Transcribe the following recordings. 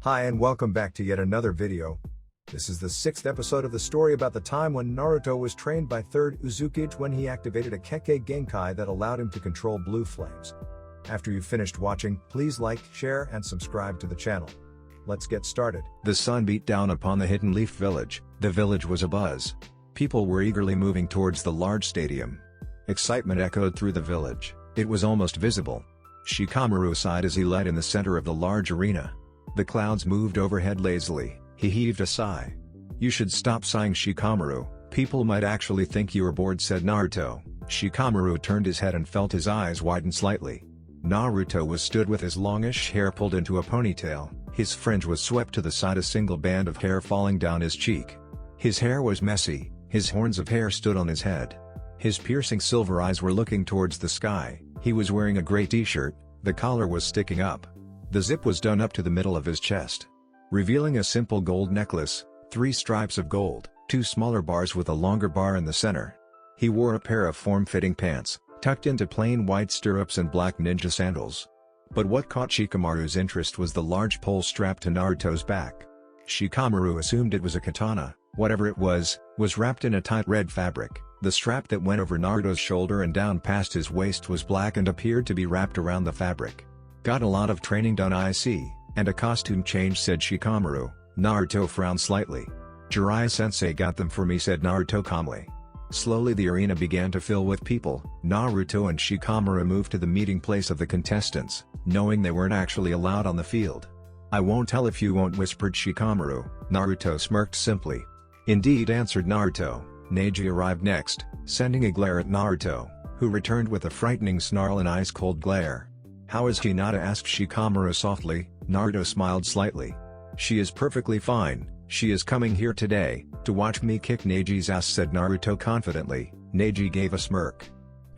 Hi and welcome back to yet another video. This is the 6th episode of the story about the time when Naruto was trained by 3rd Uzukage when he activated a Kekkei Genkai that allowed him to control blue flames. After you've finished watching, please like, share and subscribe to the channel. Let's get started. The sun beat down upon the Hidden Leaf village. The village was abuzz. People were eagerly moving towards the large stadium. Excitement echoed through the village. It was almost visible. Shikamaru sighed as he led in the center of the large arena. The clouds moved overhead lazily. He heaved a sigh. "You should stop sighing, Shikamaru. People might actually think you are bored," said Naruto. Shikamaru turned his head and felt his eyes widen slightly. Naruto stood with his longish hair pulled into a ponytail. His fringe was swept to the side, a single band of hair falling down his cheek. His hair was messy. His horns of hair stood on his head. His piercing silver eyes were looking towards the sky. He was wearing a gray t-shirt. The collar was sticking up. The zip was done up to the middle of his chest, revealing a simple gold necklace, 3 stripes of gold, 2 smaller bars with a longer bar in the center. He wore a pair of form-fitting pants, tucked into plain white stirrups and black ninja sandals. But what caught Shikamaru's interest was the large pole strapped to Naruto's back. Shikamaru assumed it was a katana. Whatever it was wrapped in a tight red fabric. The strap that went over Naruto's shoulder and down past his waist was black and appeared to be wrapped around the fabric. "Got a lot of training done, I see, and a costume change," said Shikamaru. Naruto frowned slightly. "Jiraiya-sensei got them for me," said Naruto calmly. Slowly the arena began to fill with people. Naruto and Shikamaru moved to the meeting place of the contestants, knowing they weren't actually allowed on the field. "I won't tell if you won't," whispered Shikamaru. Naruto smirked simply. "Indeed," answered Naruto. Neji arrived next, sending a glare at Naruto, who returned with a frightening snarl and ice-cold glare. "How is Hinata?" asked Shikamaru softly. Naruto smiled slightly. "She is perfectly fine. She is coming here today, to watch me kick Neji's ass," said Naruto confidently. Neji gave a smirk.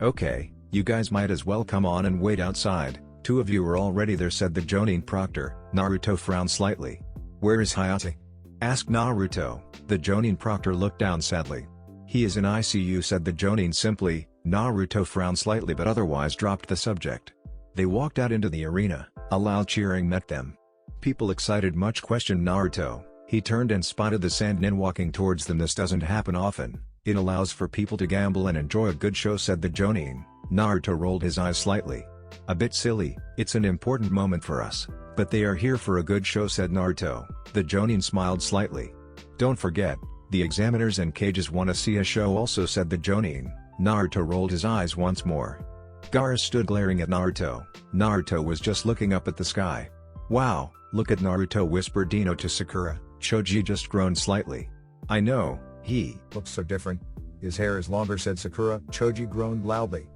"Okay, you guys might as well come on and wait outside. 2 of you are already there," said the Jonin proctor. Naruto frowned slightly. "Where is Hinata?" asked Naruto. The Jonin proctor looked down sadly. "He is in ICU," said the Jonin simply. Naruto frowned slightly but otherwise dropped the subject. They walked out into the arena. A loud cheering met them. People excited much questioned Naruto. He turned and spotted the Sandnin walking towards them. "This doesn't happen often. It allows for people to gamble and enjoy a good show," said the Jonin. Naruto rolled his eyes slightly. "A bit silly. It's an important moment for us, but they are here for a good show," said Naruto. The Jonin smiled slightly. "Don't forget, the examiners and cages want to see a show also," said the Jonin. Naruto rolled his eyes once more. Gaara stood glaring at Naruto. Naruto was just looking up at the sky. "Wow, look at Naruto," whispered Dino to Sakura. Choji just groaned slightly. "I know, he looks so different. His hair is longer," said Sakura. Choji groaned loudly.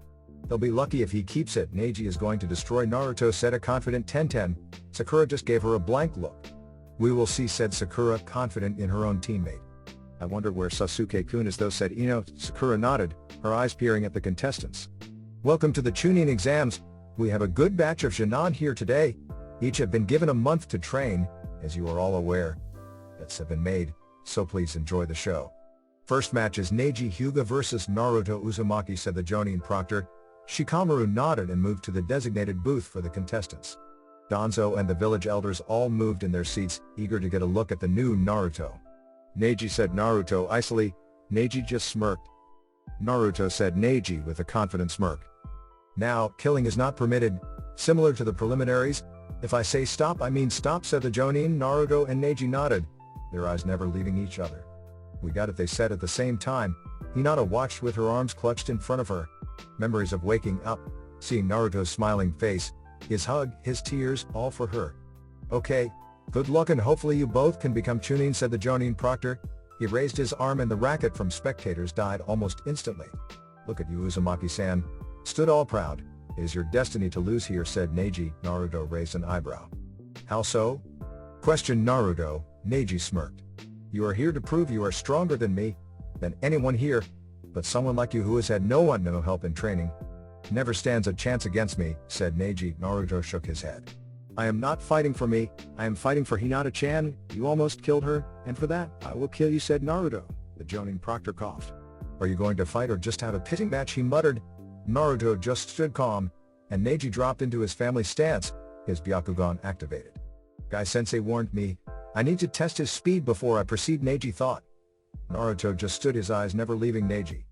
"They'll be lucky if he keeps it. Neji is going to destroy Naruto," said a confident Tenten. Sakura just gave her a blank look. "We will see," said Sakura, confident in her own teammate. "I wonder where Sasuke-kun is though," said Ino. Sakura nodded, her eyes peering at the contestants. "Welcome to the Chunin exams. We have a good batch of Shinon here today. Each have been given a month to train, as you are all aware. Bets have been made, so please enjoy the show. First match is Neji Hyuga versus Naruto Uzumaki," said the Jonin proctor. Shikamaru nodded and moved to the designated booth for the contestants. Danzo and the village elders all moved in their seats, eager to get a look at the new Naruto. "Neji," said Naruto icily. Neji just smirked. "Naruto," said Neji with a confident smirk. "Now, killing is not permitted, similar to the preliminaries. If I say stop, I mean stop," said the Jonin. Naruto and Neji nodded, their eyes never leaving each other. "We got it," they said at the same time. Hinata watched with her arms clutched in front of her. Memories of waking up, seeing Naruto's smiling face, his hug, his tears, all for her. "Okay, good luck and hopefully you both can become Chunin," said the Jonin proctor. He raised his arm and the racket from spectators died almost instantly. "Look at you, Uzumaki-san. Stood all proud. It is your destiny to lose here," said Neji. Naruto raised an eyebrow. "How so?" questioned Naruto. Neji smirked. "You are here to prove you are stronger than me, than anyone here, but someone like you who has had no help in training, never stands a chance against me," said Neji. Naruto shook his head. "I am not fighting for me, I am fighting for Hinata-chan. You almost killed her, and for that, I will kill you," said Naruto. The Jonin proctor coughed. "Are you going to fight or just have a pitting match?" he muttered. Naruto just stood calm, and Neji dropped into his family stance, his Byakugan activated. Guy-sensei warned me. I need to test his speed before I proceed, Neji thought. Naruto just stood, his eyes never leaving Neji.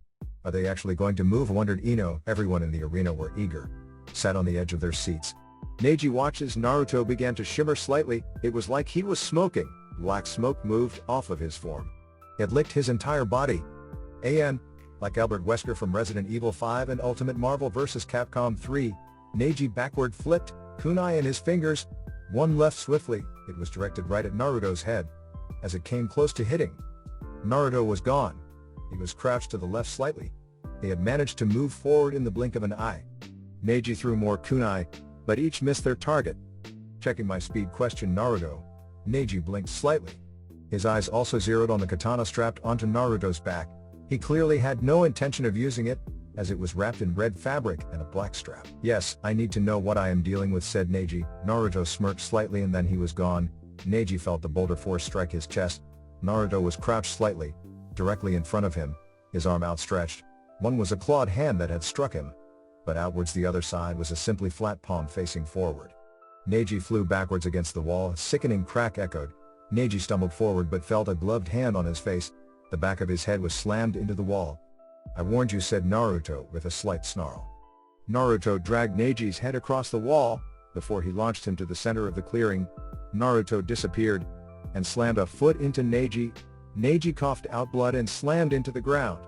Are they actually going to move, wondered Ino. Everyone in the arena were eager. Sat on the edge of their seats. Neji watched as Naruto began to shimmer slightly. It was like he was smoking. Black smoke moved off of his form. It licked his entire body. Like Albert Wesker from Resident Evil 5 and Ultimate Marvel vs. Capcom 3, Neji backward flipped, kunai in his fingers. One left swiftly. It was directed right at Naruto's head. As it came close to hitting, Naruto was gone. He was crouched to the left slightly. He had managed to move forward in the blink of an eye. Neji threw more kunai, but each missed their target. Checking my speed, questioned Naruto. Neji blinked slightly. His eyes also zeroed on the katana strapped onto Naruto's back. He clearly had no intention of using it, as it was wrapped in red fabric and a black strap. Yes, I need to know what I am dealing with, said Neji. Naruto smirked slightly and then he was gone. Neji felt the boulder force strike his chest. Naruto was crouched slightly, directly in front of him, his arm outstretched. One was a clawed hand that had struck him, but outwards the other side was a simply flat palm facing forward. Neji flew backwards against the wall, a sickening crack echoed. Neji stumbled forward but felt a gloved hand on his face. The back of his head was slammed into the wall. I warned you, said Naruto with a slight snarl. Naruto dragged Neji's head across the wall. Before he launched him to the center of the clearing, Naruto disappeared and slammed a foot into Neji. Neji coughed out blood and slammed into the ground.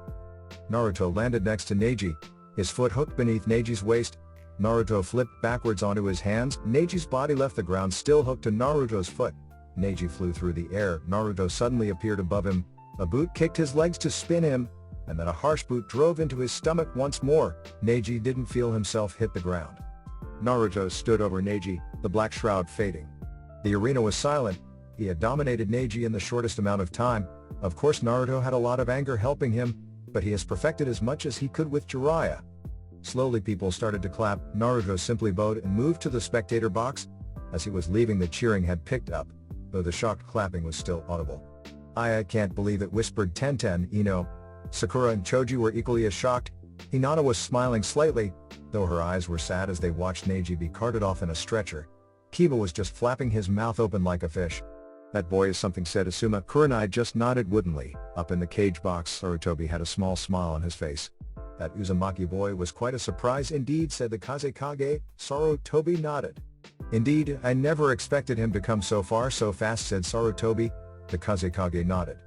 Naruto landed next to Neji, his foot hooked beneath Neji's waist. Naruto flipped backwards onto his hands. Neji's body left the ground still hooked to Naruto's foot. Neji flew through the air. Naruto suddenly appeared above him. A boot kicked his legs to spin him, and then a harsh boot drove into his stomach once more. Neji didn't feel himself hit the ground. Naruto stood over Neji, the black shroud fading. The arena was silent. He had dominated Neji in the shortest amount of time. Of course Naruto had a lot of anger helping him, but he has perfected as much as he could with Jiraiya. Slowly people started to clap. Naruto simply bowed and moved to the spectator box. As he was leaving, the cheering had picked up, though the shocked clapping was still audible. I can't believe it, whispered Tenten. Ino, Sakura and Choji were equally as shocked. Hinata was smiling slightly, though her eyes were sad as they watched Neji be carted off in a stretcher. Kiba was just flapping his mouth open like a fish. That boy is something, said Asuma. Kurenai just nodded woodenly. Up in the cage box, Sarutobi had a small smile on his face. That Uzumaki boy was quite a surprise indeed, said the Kazekage. Sarutobi nodded. Indeed, I never expected him to come so far so fast, said Sarutobi. The Kazekage nodded.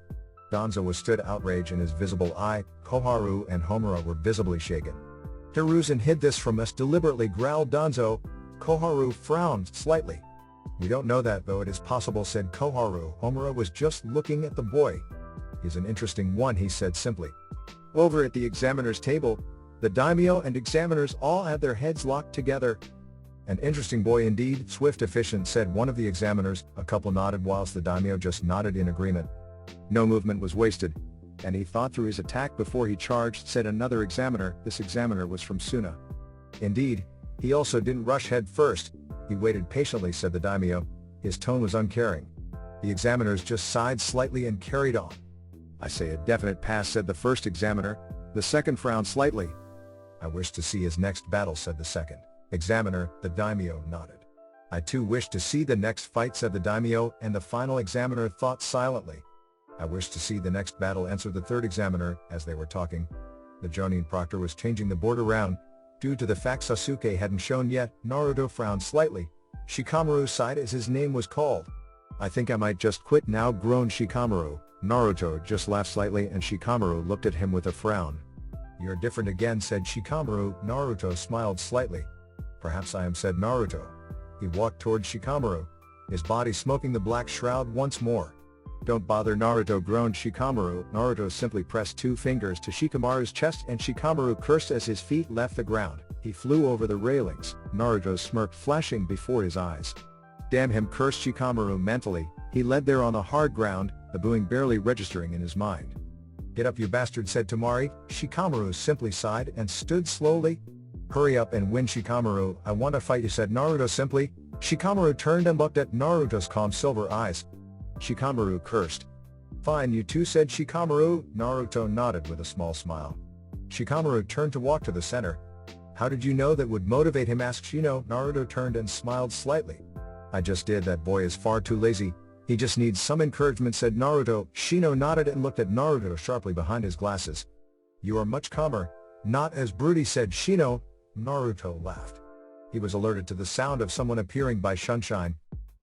Danzo was stood outrage in his visible eye. Koharu and Homura were visibly shaken. Hiruzen hid this from us, deliberately growled Danzo. Koharu frowned slightly. We don't know that, though it is possible, said Koharu. Homura was just looking at the boy. He's an interesting one, he said simply. Over at the examiner's table, the daimyo and examiners all had their heads locked together. An interesting boy indeed, swift efficient, said one of the examiners. A couple nodded whilst the daimyo just nodded in agreement. No movement was wasted, and he thought through his attack before he charged, said another examiner. This examiner was from Suna. Indeed, he also didn't rush head first. He waited patiently, said the daimyo. His tone was uncaring. The examiners just sighed slightly and carried on. I say a definite pass, said the first examiner. The second frowned slightly. I wish to see his next battle, said the second examiner. The daimyo nodded. I too wish to see the next fight, said the daimyo, and the final examiner thought silently. I wish to see the next battle, answered the third examiner. As they were talking, the Jonin proctor was changing the board around. Due to the fact Sasuke hadn't shown yet, Naruto frowned slightly. Shikamaru sighed as his name was called. I think I might just quit now, groaned Shikamaru. Naruto just laughed slightly and Shikamaru looked at him with a frown. You're different again, said Shikamaru. Naruto smiled slightly. Perhaps I am, said Naruto. He walked toward Shikamaru, his body smoking the black shroud once more. Don't bother, Naruto, groaned Shikamaru. Naruto simply pressed two fingers to Shikamaru's chest and Shikamaru cursed as his feet left the ground. He flew over the railings, Naruto's smirk flashing before his eyes. Damn him, cursed Shikamaru mentally. He led there on the hard ground, the booing barely registering in his mind. Get up, you bastard, said Temari. Shikamaru simply sighed and stood slowly. Hurry up and win, Shikamaru. I want to fight you, said Naruto simply. Shikamaru turned and looked at Naruto's calm silver eyes. Shikamaru cursed. Fine, you two, said Shikamaru. Naruto nodded with a small smile. Shikamaru turned to walk to the center. How did you know that would motivate him, asked Shino. Naruto turned and smiled slightly. I just did. That boy is far too lazy. He just needs some encouragement, said Naruto. Shino nodded and looked at Naruto sharply behind his glasses. You are much calmer. Not as broody, said Shino. Naruto laughed. He was alerted to the sound of someone appearing by sunshine.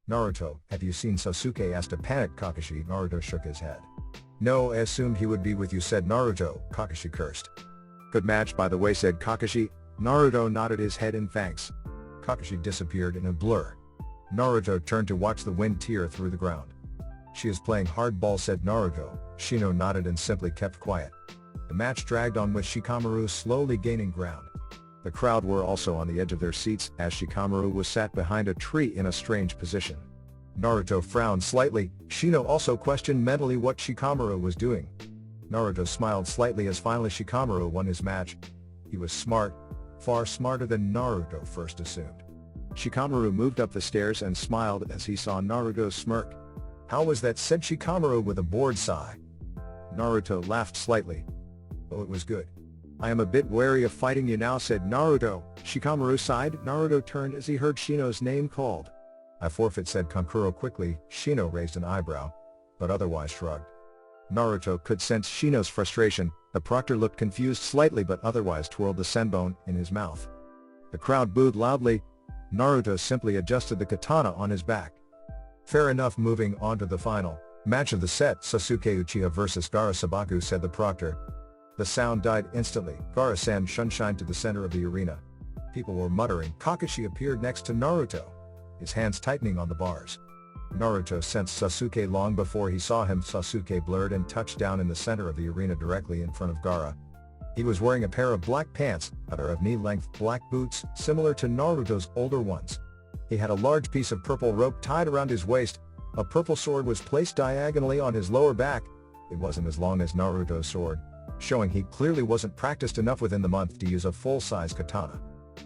Naruto, have you seen Sasuke? Asked a panicked Kakashi. Naruto shook his head. No, I assumed he would be with you, said Naruto. Kakashi cursed. Good match by the way, said Kakashi. Naruto nodded his head in thanks. Kakashi disappeared in a blur. Naruto turned to watch the wind tear through the ground. She is playing hardball, said Naruto. Shino nodded and simply kept quiet. The match dragged on with Shikamaru slowly gaining ground. The crowd were also on the edge of their seats as Shikamaru was sat behind a tree in a strange position. Naruto frowned slightly. Shino also questioned mentally what Shikamaru was doing. Naruto smiled slightly as finally Shikamaru won his match. He was smart, far smarter than Naruto first assumed. Shikamaru moved up the stairs and smiled as he saw Naruto's smirk. How was that, said Shikamaru with a bored sigh. Naruto laughed slightly. Oh, it was good. I am a bit wary of fighting you now, said Naruto. Shikamaru sighed. Naruto turned as he heard Shino's name called. I forfeit, said Kankuro quickly. Shino raised an eyebrow, but otherwise shrugged. Naruto could sense Shino's frustration. The proctor looked confused slightly but otherwise twirled the senbon in his mouth. The crowd booed loudly. Naruto simply adjusted the katana on his back. Fair enough. Moving on to the final match of the set, Sasuke Uchiha vs Gaara Sabaku, said the proctor. The sound died instantly. Gaara-san shunshined to the center of the arena. People were muttering. Kakashi appeared next to Naruto, his hands tightening on the bars. Naruto sensed Sasuke long before he saw him. Sasuke blurred and touched down in the center of the arena directly in front of Gaara. He was wearing a pair of black pants, a pair of knee-length black boots, similar to Naruto's older ones. He had a large piece of purple rope tied around his waist. A purple sword was placed diagonally on his lower back. It wasn't as long as Naruto's sword, showing he clearly wasn't practiced enough within the month to use a full-size katana.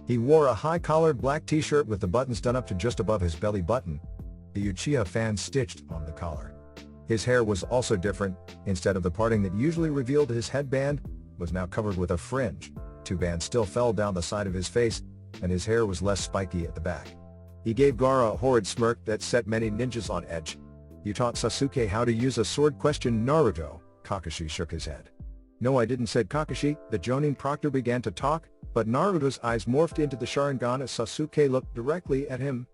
He wore a high-collared black t-shirt with the buttons done up to just above his belly button. The Uchiha fan stitched on the collar. His hair was also different. Instead of the parting that usually revealed his headband, was now covered with a fringe. Two bands still fell down the side of his face, and his hair was less spiky at the back. He gave Gaara a horrid smirk that set many ninjas on edge. You taught Sasuke how to use a sword, questioned Naruto. Kakashi shook his head. No, I didn't, said Kakashi. The Jonin proctor began to talk, but Naruto's eyes morphed into the Sharingan as Sasuke looked directly at him.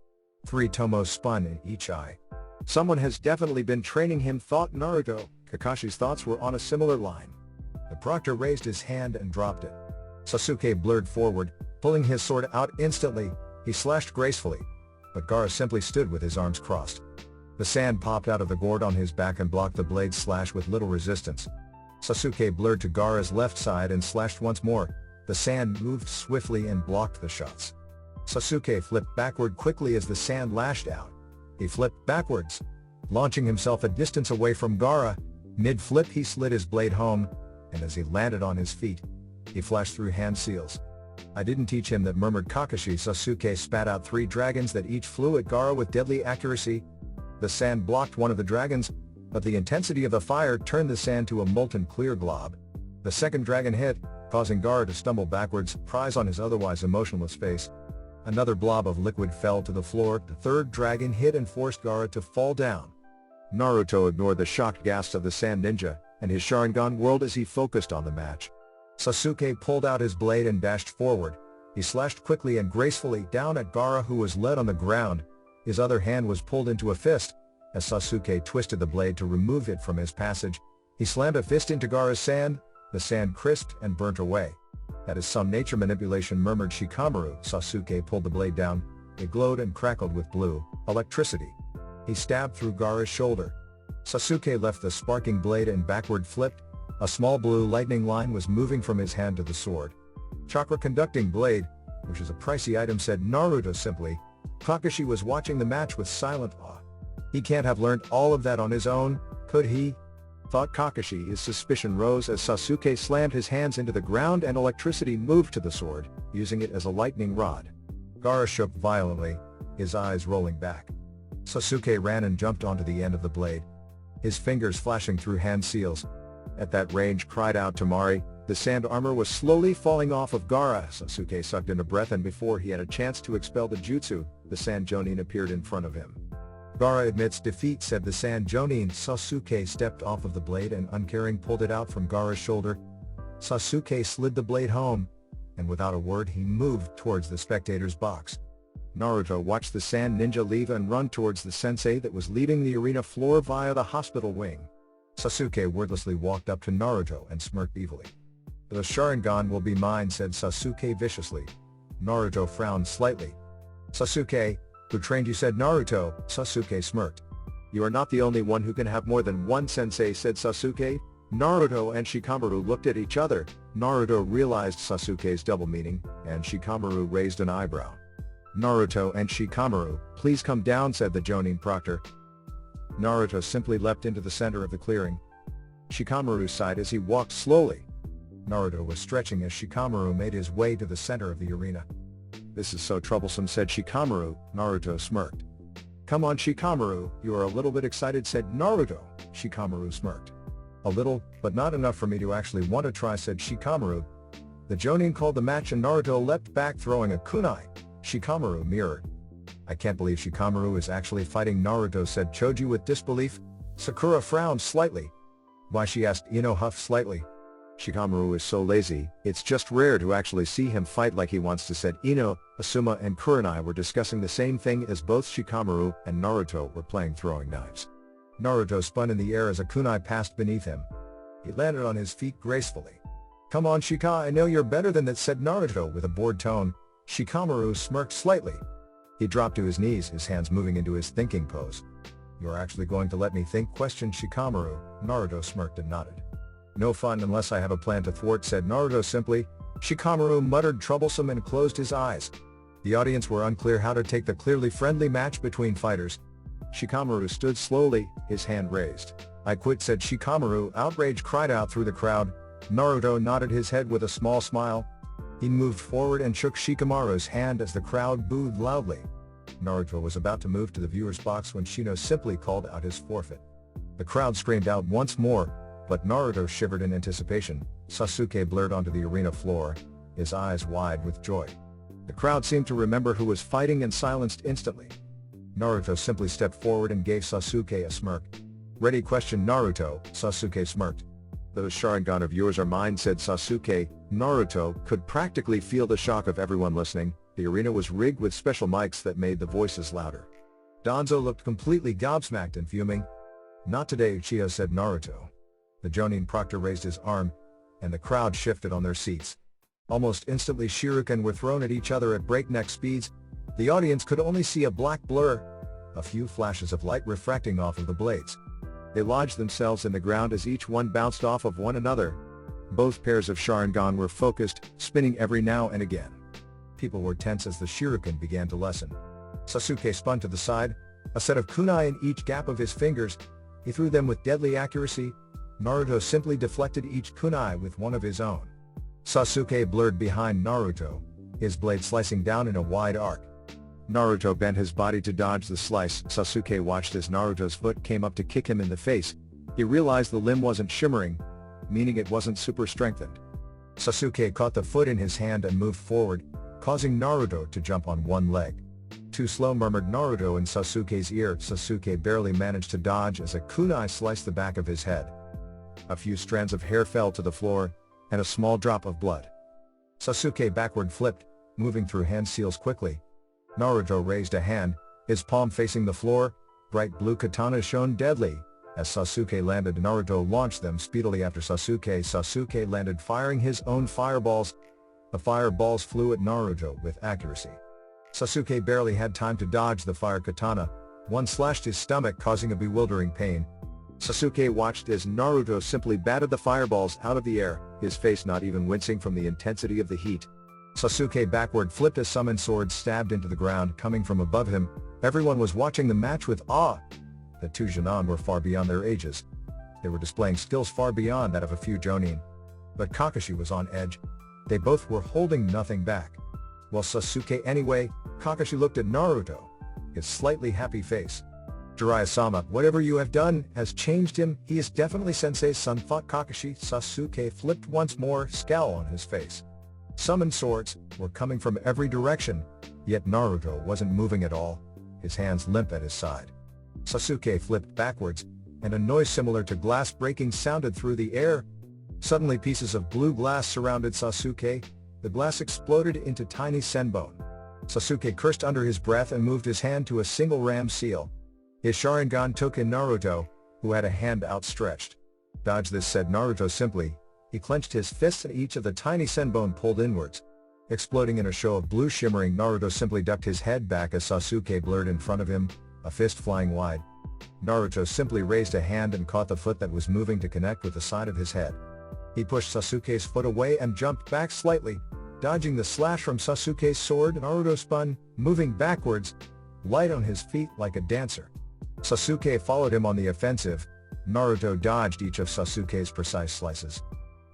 3 tomos spun in each eye. Someone has definitely been training him, thought Naruto. Kakashi's thoughts were on a similar line. The proctor raised his hand and dropped it. Sasuke blurred forward, pulling his sword out instantly. He slashed gracefully, but Gaara simply stood with his arms crossed. The sand popped out of the gourd on his back and blocked the blade's slash with little resistance. Sasuke blurred to Gaara's left side and slashed once more. The sand moved swiftly and blocked the shots. Sasuke flipped backward quickly as the sand lashed out. He flipped backwards, launching himself a distance away from Gaara. Mid-flip he slid his blade home, and as he landed on his feet, he flashed through hand seals. I didn't teach him that, murmured Kakashi. Sasuke spat out 3 dragons that each flew at Gaara with deadly accuracy. The sand blocked one of the dragons, but the intensity of the fire turned the sand to a molten clear glob. The second dragon hit, causing Gaara to stumble backwards, prize on his otherwise emotionless face. Another blob of liquid fell to the floor. The third dragon hit and forced Gaara to fall down. Naruto ignored the shocked gasps of the sand ninja, and his Sharingan whirled as he focused on the match. Sasuke pulled out his blade and dashed forward. He slashed quickly and gracefully down at Gaara, who was led on the ground. His other hand was pulled into a fist. As Sasuke twisted the blade to remove it from his passage, he slammed a fist into Gaara's sand. The sand crisped and burnt away. That is some nature manipulation, murmured Shikamaru. Sasuke pulled the blade down. It glowed and crackled with blue electricity. He stabbed through Gaara's shoulder. Sasuke left the sparking blade and backward flipped. A small blue lightning line was moving from his hand to the sword. Chakra conducting blade, which is a pricey item, said Naruto simply. Kakashi was watching the match with silent awe. He can't have learned all of that on his own, could he? Thought Kakashi. His suspicion rose as Sasuke slammed his hands into the ground and electricity moved to the sword, using it as a lightning rod. Gaara shook violently, his eyes rolling back. Sasuke ran and jumped onto the end of the blade, his fingers flashing through hand seals. At that range, cried out Tamari. The sand armor was slowly falling off of Gaara. Sasuke sucked in a breath, and before he had a chance to expel the jutsu, The Sand Jonin appeared in front of him. Gaara admits defeat, said the Sand Jonin. Sasuke stepped off of the blade and uncaring pulled it out from Gaara's shoulder. Sasuke slid the blade home, and without a word he moved towards the spectator's box. Naruto watched the Sand Ninja leave and run towards the sensei that was leaving the arena floor via the hospital wing. Sasuke wordlessly walked up to Naruto and smirked evilly. "The Sharingan will be mine," said Sasuke viciously. Naruto frowned slightly. "Sasuke, who trained you?" said Naruto. Sasuke smirked. "You are not the only one who can have more than one sensei," said Sasuke. Naruto and Shikamaru looked at each other. Naruto realized Sasuke's double meaning, and Shikamaru raised an eyebrow. "Naruto and Shikamaru, please come down," said the Jonin proctor. Naruto simply leapt into the center of the clearing. Shikamaru sighed as he walked slowly. Naruto was stretching as Shikamaru made his way to the center of the arena. "This is so troublesome," said Shikamaru. Naruto smirked. "Come on, Shikamaru, you are a little bit excited," said Naruto. Shikamaru smirked. "A little, but not enough for me to actually want to try," said Shikamaru. The Jonin called the match and Naruto leapt back throwing a kunai. Shikamaru mirrored. "I can't believe Shikamaru is actually fighting Naruto," said Choji with disbelief. Sakura frowned slightly. "Why?" she asked. Ino huffed slightly. "Shikamaru is so lazy, it's just rare to actually see him fight like he wants to," said Ino. Asuma and Kurenai were discussing the same thing as both Shikamaru and Naruto were playing throwing knives. Naruto spun in the air as a kunai passed beneath him. He landed on his feet gracefully. "Come on, Shika, I know you're better than that," said Naruto with a bored tone. Shikamaru smirked slightly. He dropped to his knees, his hands moving into his thinking pose. "You're actually going to let me think?" questioned Shikamaru. Naruto smirked and nodded. "No fun unless I have a plan to thwart," said Naruto simply. Shikamaru muttered troublesome and closed his eyes. The audience were unclear how to take the clearly friendly match between fighters. Shikamaru stood slowly, his hand raised. "I quit," said Shikamaru. Outrage cried out through the crowd. Naruto nodded his head with a small smile. He moved forward and shook Shikamaru's hand as the crowd booed loudly. Naruto was about to move to the viewer's box when Shino simply called out his forfeit. The crowd screamed out once more, but Naruto shivered in anticipation. Sasuke blurred onto the arena floor, his eyes wide with joy. The crowd seemed to remember who was fighting and silenced instantly. Naruto simply stepped forward and gave Sasuke a smirk. "Ready?" questioned Naruto. Sasuke smirked. "Those Sharingan of yours are mine," said Sasuke. Naruto could practically feel the shock of everyone listening. The arena was rigged with special mics that made the voices louder. Danzo looked completely gobsmacked and fuming. "Not today, Uchiha," said Naruto. The Jonin proctor raised his arm, and the crowd shifted on their seats. Almost instantly shuriken were thrown at each other at breakneck speeds. The audience could only see a black blur, a few flashes of light refracting off of the blades. They lodged themselves in the ground as each one bounced off of one another. Both pairs of Sharingan were focused, spinning every now and again. People were tense as the shuriken began to lessen. Sasuke spun to the side, a set of kunai in each gap of his fingers. He threw them with deadly accuracy. Naruto simply deflected each kunai with one of his own. Sasuke blurred behind Naruto, his blade slicing down in a wide arc. Naruto bent his body to dodge the slice. Sasuke watched as Naruto's foot came up to kick him in the face. He realized the limb wasn't shimmering, meaning it wasn't super strengthened. Sasuke caught the foot in his hand and moved forward, causing Naruto to jump on one leg. "Too slow," murmured Naruto in Sasuke's ear. Sasuke barely managed to dodge as a kunai sliced the back of his head. A few strands of hair fell to the floor, and a small drop of blood. Sasuke backward flipped, moving through hand seals quickly. Naruto raised a hand, his palm facing the floor. Bright blue katana shone deadly. As Sasuke landed, Naruto launched them speedily after Sasuke. Sasuke landed firing his own fireballs. The fireballs flew at Naruto with accuracy. Sasuke barely had time to dodge the fire katana. One slashed his stomach, causing a bewildering pain. Sasuke watched as Naruto simply batted the fireballs out of the air, his face not even wincing from the intensity of the heat. Sasuke backward flipped as summon sword stabbed into the ground coming from above him. Everyone was watching the match with awe. The two Jonin were far beyond their ages. They were displaying skills far beyond that of a few Jonin. But Kakashi was on edge. They both were holding nothing back. Well, Sasuke anyway, Kakashi looked at Naruto, his slightly happy face. "Jiraiya-sama, whatever you have done has changed him. He is definitely Sensei's son," thought Kakashi. Sasuke flipped once more, scowl on his face. Summon swords were coming from every direction. Yet Naruto wasn't moving at all, his hands limp at his side. Sasuke flipped backwards, and a noise similar to glass breaking sounded through the air. Suddenly pieces of blue glass surrounded Sasuke, the glass exploded into tiny senbon. Sasuke cursed under his breath and moved his hand to a single ram seal. His Sharingan took in Naruto, who had a hand outstretched. "Dodge this," said Naruto simply. He clenched his fists and each of the tiny senbon pulled inwards. Exploding in a show of blue shimmering, Naruto simply ducked his head back as Sasuke blurred in front of him, a fist flying wide. Naruto simply raised a hand and caught the foot that was moving to connect with the side of his head. He pushed Sasuke's foot away and jumped back slightly. Dodging the slash from Sasuke's sword, Naruto spun, moving backwards, light on his feet like a dancer. Sasuke followed him on the offensive. Naruto dodged each of Sasuke's precise slices.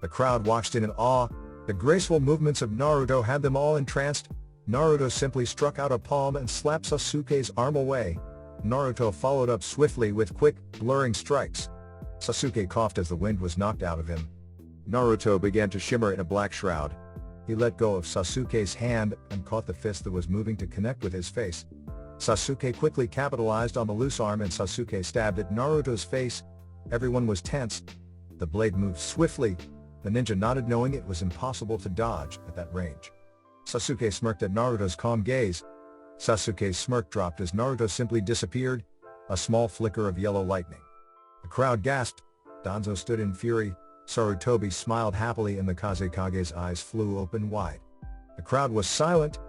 The crowd watched in awe. The graceful movements of Naruto had them all entranced. Naruto simply struck out a palm and slapped Sasuke's arm away. Naruto followed up swiftly with quick, blurring strikes. Sasuke coughed as the wind was knocked out of him. Naruto began to shimmer in a black shroud. He let go of Sasuke's hand and caught the fist that was moving to connect with his face. Sasuke quickly capitalized on the loose arm and Sasuke stabbed at Naruto's face. Everyone was tense. The blade moved swiftly. The ninja nodded, knowing it was impossible to dodge at that range. Sasuke smirked at Naruto's calm gaze. Sasuke's smirk dropped as Naruto simply disappeared, a small flicker of yellow lightning. The crowd gasped. Danzo stood in fury. Sarutobi smiled happily and the Kazekage's eyes flew open wide. The crowd was silent.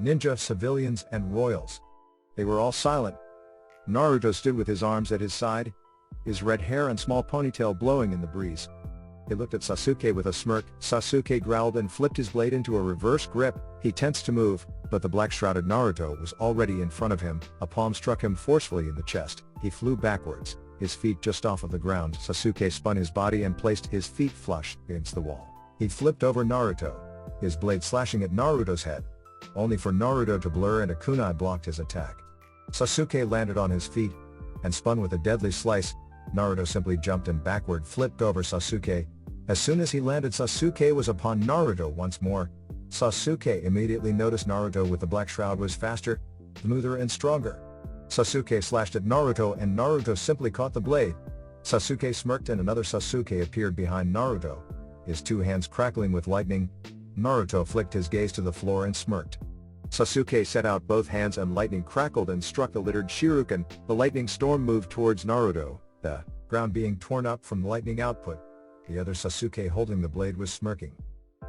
Ninja, civilians, and royals. They were all silent. Naruto stood with his arms at his side, his red hair and small ponytail blowing in the breeze. He looked at Sasuke with a smirk. Sasuke growled and flipped his blade into a reverse grip. He tensed to move, but the black-shrouded Naruto was already in front of him. A palm struck him forcefully in the chest. He flew backwards, his feet just off of the ground. Sasuke spun his body and placed his feet flush against the wall. He flipped over Naruto, his blade slashing at Naruto's head, only for Naruto to blur and a kunai blocked his attack. Sasuke landed on his feet and spun with a deadly slice. Naruto simply jumped and backward flipped over Sasuke. As soon as he landed, Sasuke was upon Naruto once more. Sasuke immediately noticed Naruto with the black shroud was faster, smoother and stronger. Sasuke slashed at Naruto and Naruto simply caught the blade. Sasuke smirked and another Sasuke appeared behind Naruto, his two hands crackling with lightning. Naruto flicked his gaze to the floor and smirked. Sasuke set out both hands and lightning crackled and struck the littered shuriken. The lightning storm moved towards Naruto, the ground being torn up from the lightning output. The other Sasuke holding the blade was smirking.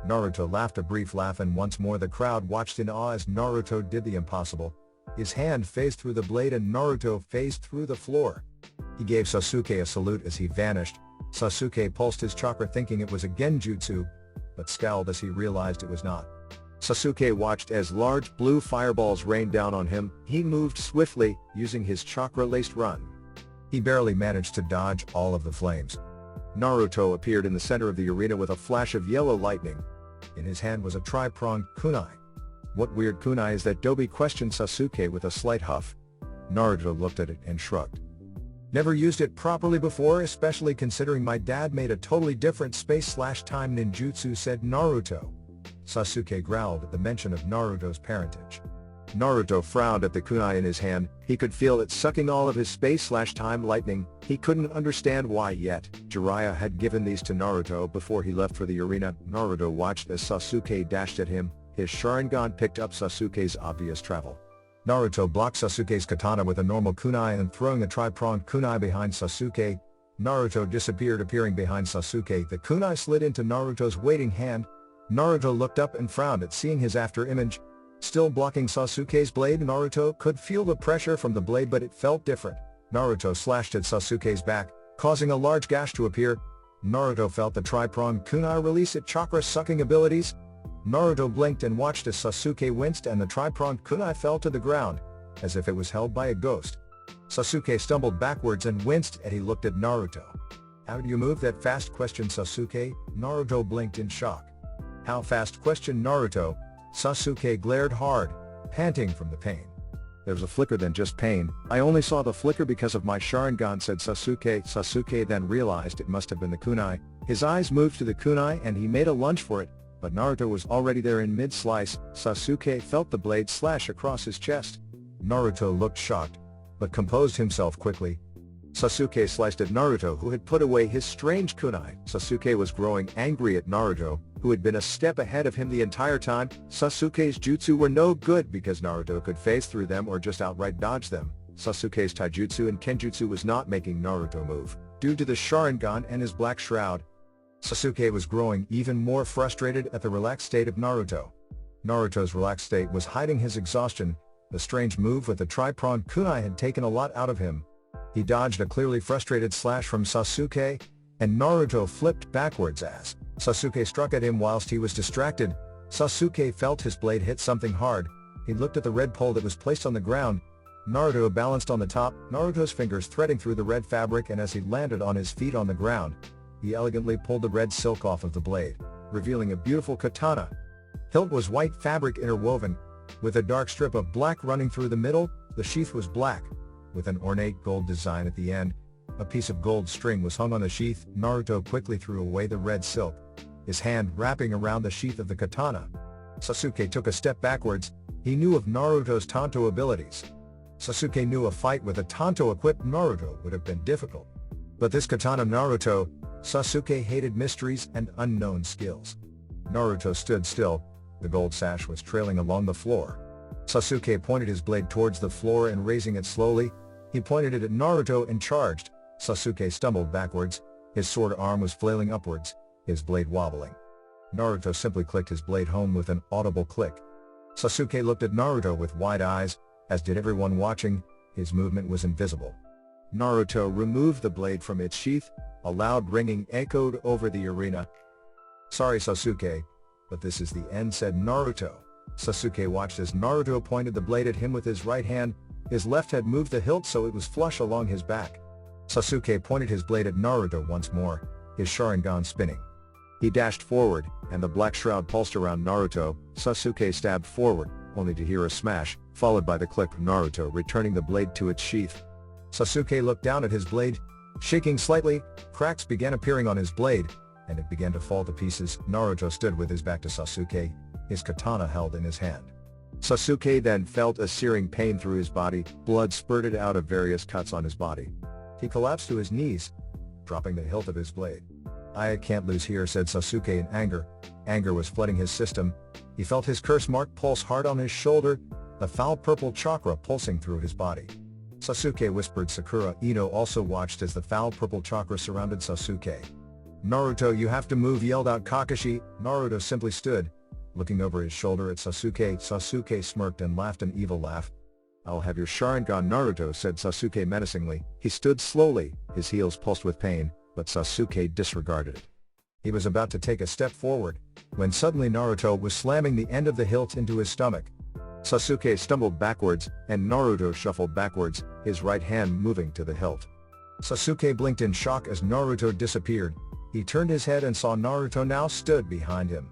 Naruto laughed a brief laugh and once more the crowd watched in awe as Naruto did the impossible. His hand phased through the blade and Naruto phased through the floor. He gave Sasuke a salute as he vanished. Sasuke pulsed his chakra thinking it was a genjutsu, but scowled as he realized it was not. Sasuke watched as large blue fireballs rained down on him. He moved swiftly, using his chakra-laced run. He barely managed to dodge all of the flames. Naruto appeared in the center of the arena with a flash of yellow lightning. In his hand was a tri-pronged kunai. "What weird kunai is that?" Dobi questioned Sasuke with a slight huff. Naruto looked at it and shrugged. "Never used it properly before, especially considering my dad made a totally different space/time ninjutsu," said Naruto. Sasuke growled at the mention of Naruto's parentage. Naruto frowned at the kunai in his hand. He could feel it sucking all of his space/time lightning. He couldn't understand why yet. Jiraiya had given these to Naruto before he left for the arena. Naruto watched as Sasuke dashed at him. His Sharingan picked up Sasuke's obvious travel. Naruto blocked Sasuke's katana with a normal kunai and throwing a tri-pronged kunai behind Sasuke. Naruto disappeared, appearing behind Sasuke. The kunai slid into Naruto's waiting hand. Naruto looked up and frowned at seeing his after-image. Still blocking Sasuke's blade, Naruto could feel the pressure from the blade, but it felt different. Naruto slashed at Sasuke's back, causing a large gash to appear. Naruto felt the tri-pronged kunai release its chakra-sucking abilities. Naruto blinked and watched as Sasuke winced and the tri-pronged kunai fell to the ground, as if it was held by a ghost. Sasuke stumbled backwards and winced as he looked at Naruto. "How do you move that fast?" questioned Sasuke. Naruto blinked in shock. "How fast?" questioned Naruto. Sasuke glared hard, panting from the pain. "There was a flicker, then just pain. I only saw the flicker because of my Sharingan," said Sasuke. Sasuke then realized it must have been the kunai. His eyes moved to the kunai and he made a lunge for it, but Naruto was already there in mid-slice. Sasuke felt the blade slash across his chest. Naruto looked shocked, but composed himself quickly. Sasuke sliced at Naruto, who had put away his strange kunai. Sasuke was growing angry at Naruto, who had been a step ahead of him the entire time. Sasuke's jutsu were no good because Naruto could phase through them or just outright dodge them. Sasuke's taijutsu and kenjutsu was not making Naruto move, due to the Sharingan and his black shroud. Sasuke was growing even more frustrated at the relaxed state of Naruto. Naruto's relaxed state was hiding his exhaustion. The strange move with the tri-pronged kunai had taken a lot out of him. He dodged a clearly frustrated slash from Sasuke, and Naruto flipped backwards as Sasuke struck at him whilst he was distracted. Sasuke felt his blade hit something hard. He looked at the red pole that was placed on the ground. Naruto balanced on the top, Naruto's fingers threading through the red fabric, and as he landed on his feet on the ground, he elegantly pulled the red silk off of the blade, revealing a beautiful katana. Hilt was white fabric interwoven, with a dark strip of black running through the middle. The sheath was black, with an ornate gold design at the end. A piece of gold string was hung on the sheath. Naruto quickly threw away the red silk, his hand wrapping around the sheath of the katana. Sasuke took a step backwards. He knew of Naruto's Tanto abilities. Sasuke knew a fight with a Tanto-equipped Naruto would have been difficult. But this katana Naruto, Sasuke hated mysteries and unknown skills. Naruto stood still. The gold sash was trailing along the floor. Sasuke pointed his blade towards the floor and raising it slowly, he pointed it at Naruto and charged. Sasuke stumbled backwards. His sword arm was flailing upwards, his blade wobbling. Naruto simply clicked his blade home with an audible click. Sasuke looked at Naruto with wide eyes, as did everyone watching. His movement was invisible. Naruto removed the blade from its sheath. A loud ringing echoed over the arena. "Sorry Sasuke, but this is the end," said Naruto. Sasuke watched as Naruto pointed the blade at him with his right hand. His left had moved the hilt so it was flush along his back. Sasuke pointed his blade at Naruto once more, his Sharingan spinning. He dashed forward, and the black shroud pulsed around Naruto. Sasuke stabbed forward, only to hear a smash, followed by the click of Naruto returning the blade to its sheath. Sasuke looked down at his blade. Shaking slightly, cracks began appearing on his blade, and it began to fall to pieces. Naruto stood with his back to Sasuke, his katana held in his hand. Sasuke then felt a searing pain through his body. Blood spurted out of various cuts on his body. He collapsed to his knees, dropping the hilt of his blade. "I can't lose here," said Sasuke in anger. Anger was flooding his system. He felt his curse mark pulse hard on his shoulder, the foul purple chakra pulsing through his body. Sasuke whispered. Sakura Ino also watched as the foul purple chakra surrounded Sasuke. "Naruto, you have to move," yelled out Kakashi. Naruto simply stood, looking over his shoulder at Sasuke. Sasuke smirked and laughed an evil laugh. "I'll have your Sharingan, Naruto," said Sasuke menacingly. He stood slowly, his heels pulsed with pain, but Sasuke disregarded it. He was about to take a step forward, when suddenly Naruto was slamming the end of the hilt into his stomach. Sasuke stumbled backwards, and Naruto shuffled backwards, his right hand moving to the hilt. Sasuke blinked in shock as Naruto disappeared. He turned his head and saw Naruto now stood behind him.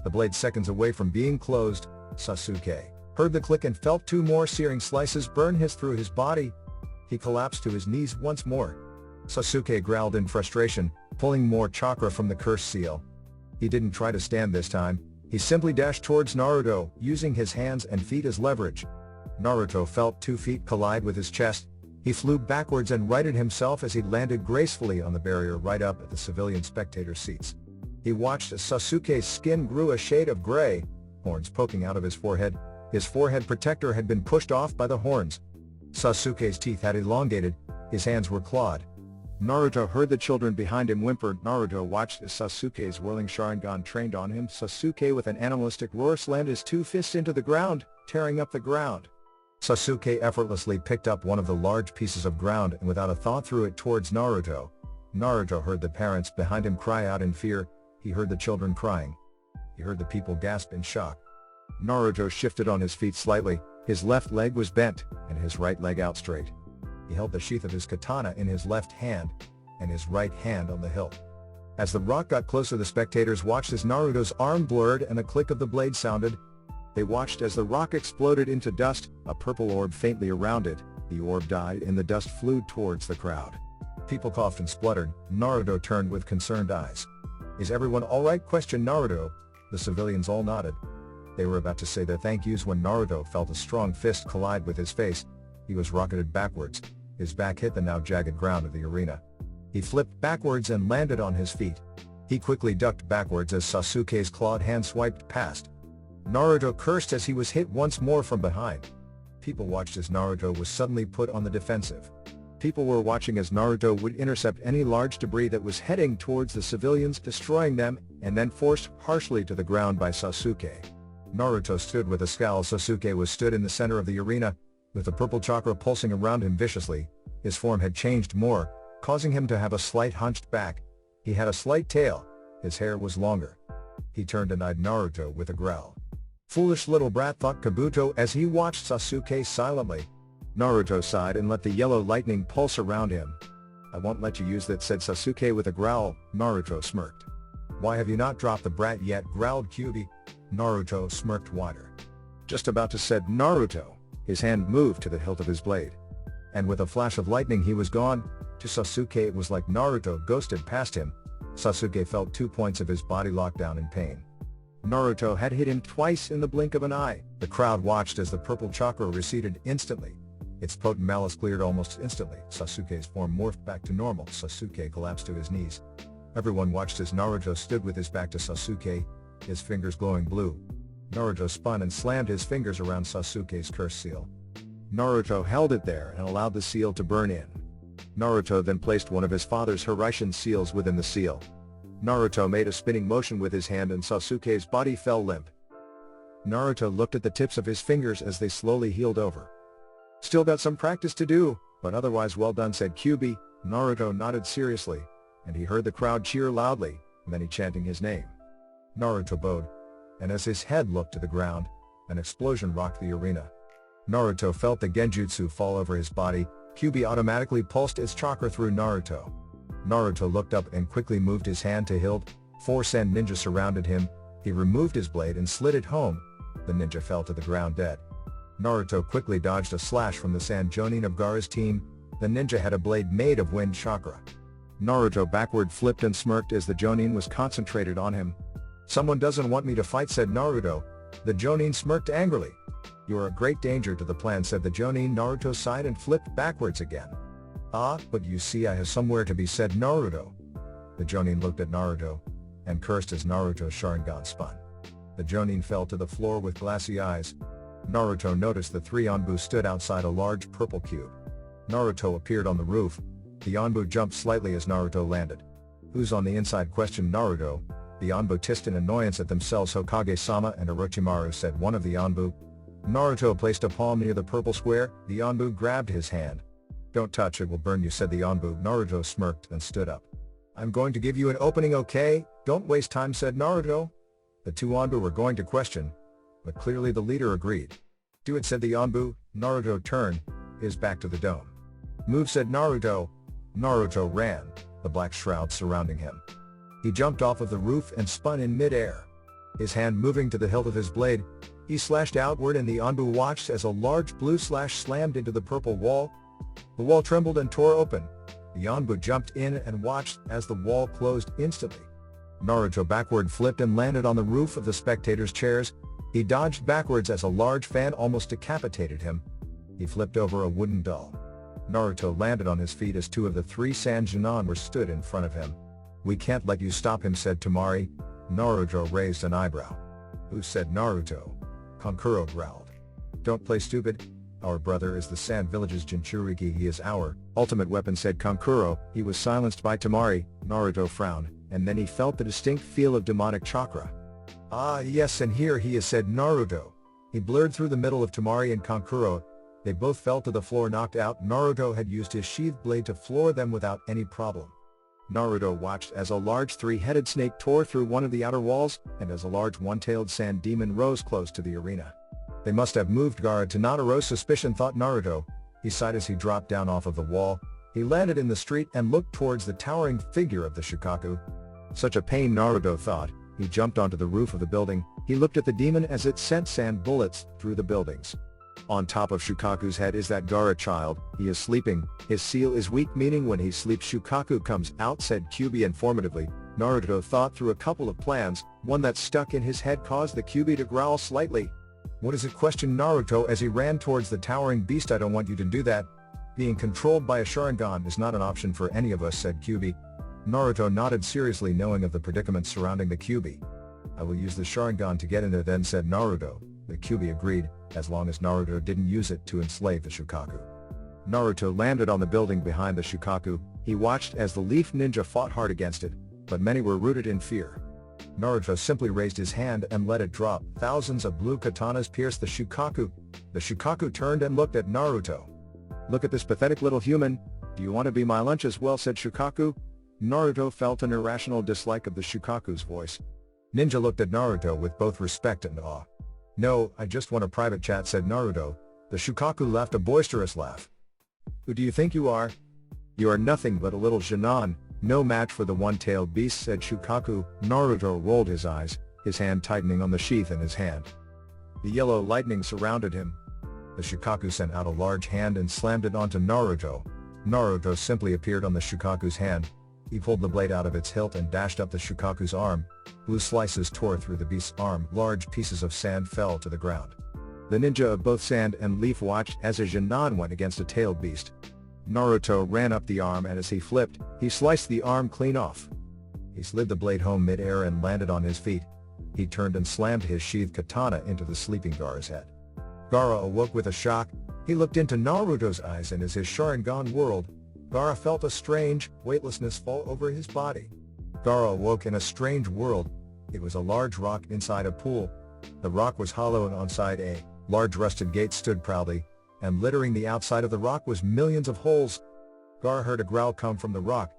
The blade seconds away from being closed. Sasuke heard the click and felt two more searing slices burn through his body. He collapsed to his knees once more. Sasuke growled in frustration, pulling more chakra from the curse seal. He didn't try to stand this time. He simply dashed towards Naruto, using his hands and feet as leverage. Naruto felt 2 feet collide with his chest. He flew backwards and righted himself as he landed gracefully on the barrier right up at the civilian spectator seats. He watched as Sasuke's skin grew a shade of gray, horns poking out of his forehead. His forehead protector had been pushed off by the horns. Sasuke's teeth had elongated, his hands were clawed. Naruto heard the children behind him whimper. Naruto watched as Sasuke's whirling Sharingan trained on him. Sasuke with an animalistic roar slammed his 2 fists into the ground, tearing up the ground. Sasuke effortlessly picked up one of the large pieces of ground and without a thought threw it towards Naruto. Naruto heard the parents behind him cry out in fear. He heard the children crying. He heard the people gasp in shock. Naruto shifted on his feet slightly. His left leg was bent, and his right leg out straight. He held the sheath of his katana in his left hand, and his right hand on the hilt. As the rock got closer, the spectators watched as Naruto's arm blurred and the click of the blade sounded. They watched as the rock exploded into dust, a purple orb faintly around it. The orb died and the dust flew towards the crowd. People coughed and spluttered. Naruto turned with concerned eyes. "Is everyone alright?" questioned Naruto. The civilians all nodded. They were about to say their thank yous when Naruto felt a strong fist collide with his face. He was rocketed backwards. His back hit the now jagged ground of the arena. He flipped backwards and landed on his feet. He quickly ducked backwards as Sasuke's clawed hand swiped past. Naruto cursed as he was hit once more from behind. People watched as Naruto was suddenly put on the defensive. People were watching as Naruto would intercept any large debris that was heading towards the civilians, destroying them, and then forced harshly to the ground by Sasuke. Naruto stood with a scowl. Sasuke was stood in the center of the arena, with the purple chakra pulsing around him viciously. His form had changed more, causing him to have a slight hunched back. He had a slight tail. His hair was longer. He turned and eyed Naruto with a growl. Foolish little brat, thought Kabuto as he watched Sasuke silently. Naruto sighed and let the yellow lightning pulse around him. I won't let you use that, said Sasuke with a growl. Naruto smirked. Why have you not dropped the brat yet, growled Kyuubi. Naruto smirked wider. Just about to, said Naruto. His hand moved to the hilt of his blade. And with a flash of lightning he was gone. To Sasuke it was like Naruto ghosted past him. Sasuke felt 2 points of his body locked down in pain. Naruto had hit him twice in the blink of an eye. The crowd watched as the purple chakra receded instantly. Its potent malice cleared almost instantly. Sasuke's form morphed back to normal. Sasuke collapsed to his knees. Everyone watched as Naruto stood with his back to Sasuke, his fingers glowing blue. Naruto spun and slammed his fingers around Sasuke's curse seal. Naruto held it there and allowed the seal to burn in. Naruto then placed one of his father's Hiraishin seals within the seal. Naruto made a spinning motion with his hand and Sasuke's body fell limp. Naruto looked at the tips of his fingers as they slowly healed over. Still got some practice to do, but otherwise well done, said Kyuubi. Naruto nodded seriously, and he heard the crowd cheer loudly, many chanting his name. Naruto bowed, and as his head looked to the ground, an explosion rocked the arena. Naruto felt the genjutsu fall over his body. Kyuubi automatically pulsed its chakra through Naruto. Naruto looked up and quickly moved his hand to hilt. 4 sand ninjas surrounded him. He removed his blade and slid it home. The ninja fell to the ground dead. Naruto quickly dodged a slash from the sand jonin of Gaara's team. The ninja had a blade made of wind chakra. Naruto backward flipped and smirked as the jonin was concentrated on him. Someone doesn't want me to fight, said Naruto. The jonin smirked angrily. You are a great danger to the plan, said the jonin. Naruto sighed and flipped backwards again. Ah, but you see I have somewhere to be, said Naruto. The jonin looked at Naruto, and cursed as Naruto's Sharingan spun. The jonin fell to the floor with glassy eyes. Naruto noticed the 3 Anbu stood outside a large purple cube. Naruto appeared on the roof. The Anbu jumped slightly as Naruto landed. Who's on the inside, questioned Naruto. The Anbu hissed in annoyance at themselves. Hokage-sama and Orochimaru, said one of the Anbu. Naruto placed a palm near the purple square. The Anbu grabbed his hand. Don't touch, it will burn you, said the Anbu. Naruto smirked and stood up. I'm going to give you an opening, okay? Don't waste time, said Naruto. The 2 Anbu were going to question, but clearly the leader agreed. Do it, said the Anbu. Naruto turned, his back to the dome. Move, said Naruto. Naruto ran, the black shroud surrounding him. He jumped off of the roof and spun in mid-air. His hand moving to the hilt of his blade, he slashed outward and the Anbu watched as a large blue slash slammed into the purple wall. The wall trembled and tore open. The Anbu jumped in and watched as the wall closed instantly. Naruto backward flipped and landed on the roof of the spectators' chairs. He dodged backwards as a large fan almost decapitated him. He flipped over a wooden doll. Naruto landed on his feet as 2 of the 3 sand Junon were stood in front of him. We can't let you stop him, said Temari. Naruto raised an eyebrow. Who, said Naruto? Kankuro growled. Don't play stupid. Our brother is the Sand Village's Jinchuriki. He is our ultimate weapon, said Kankuro. He was silenced by Temari. Naruto frowned, and then he felt the distinct feel of demonic chakra. Ah yes, and here he is, said Naruto. He blurred through the middle of Temari and Kankuro. They both fell to the floor knocked out. Naruto had used his sheathed blade to floor them without any problem. Naruto watched as a large 3-headed snake tore through one of the outer walls, and as a large 1-tailed sand demon rose close to the arena. They must have moved Gaara to not arouse suspicion, thought Naruto. He sighed as he dropped down off of the wall. He landed in the street and looked towards the towering figure of the Shukaku. Such a pain, Naruto thought. He jumped onto the roof of the building. He looked at the demon as it sent sand bullets through the buildings. On top of Shukaku's head is that Gaara child. He is sleeping. His seal is weak, meaning when he sleeps Shukaku comes out, said Kyuubi informatively. Naruto thought through a couple of plans. One that stuck in his head caused the Kyuubi to growl slightly. "What is it?" questioned Naruto as he ran towards the towering beast. "I don't want you to do that. Being controlled by a Sharingan is not an option for any of us," said Kyuubi. Naruto nodded seriously, knowing of the predicament surrounding the Kyuubi. "I will use the Sharingan to get in there then," said Naruto. The Kyuubi agreed, as long as Naruto didn't use it to enslave the Shukaku. Naruto landed on the building behind the Shukaku. He watched as the Leaf Ninja fought hard against it, but many were rooted in fear. Naruto simply raised his hand and let it drop. Thousands of blue katanas pierced the Shukaku. The Shukaku turned and looked at Naruto. "Look at this pathetic little human. Do you want to be my lunch as well?" said Shukaku. Naruto felt an irrational dislike of the Shukaku's voice. Ninja looked at Naruto with both respect and awe. "No, I just want a private chat," said Naruto. The Shukaku laughed a boisterous laugh. "Who do you think you are? You are nothing but a little Jinan, no match for the one-tailed beast," said Shukaku. Naruto rolled his eyes, his hand tightening on the sheath in his hand. The yellow lightning surrounded him. The Shukaku sent out a large hand and slammed it onto Naruto. Naruto simply appeared on the Shukaku's hand. He pulled the blade out of its hilt and dashed up the Shukaku's arm. Blue slices tore through the beast's arm. Large pieces of sand fell to the ground. The ninja of both sand and leaf watched as a Jinan went against a tailed beast. Naruto ran up the arm, and as he flipped, he sliced the arm clean off. He slid the blade home mid-air and landed on his feet. He turned and slammed his sheathed katana into the sleeping Gaara's head. Gaara awoke with a shock. He looked into Naruto's eyes, and as his Sharingan whirled, Gaara felt a strange weightlessness fall over his body. Gaara awoke in a strange world. It was a large rock inside a pool. The rock was hollow, and on side a large rusted gate stood proudly, and littering the outside of the rock was millions of holes. Gaara heard a growl come from the rock,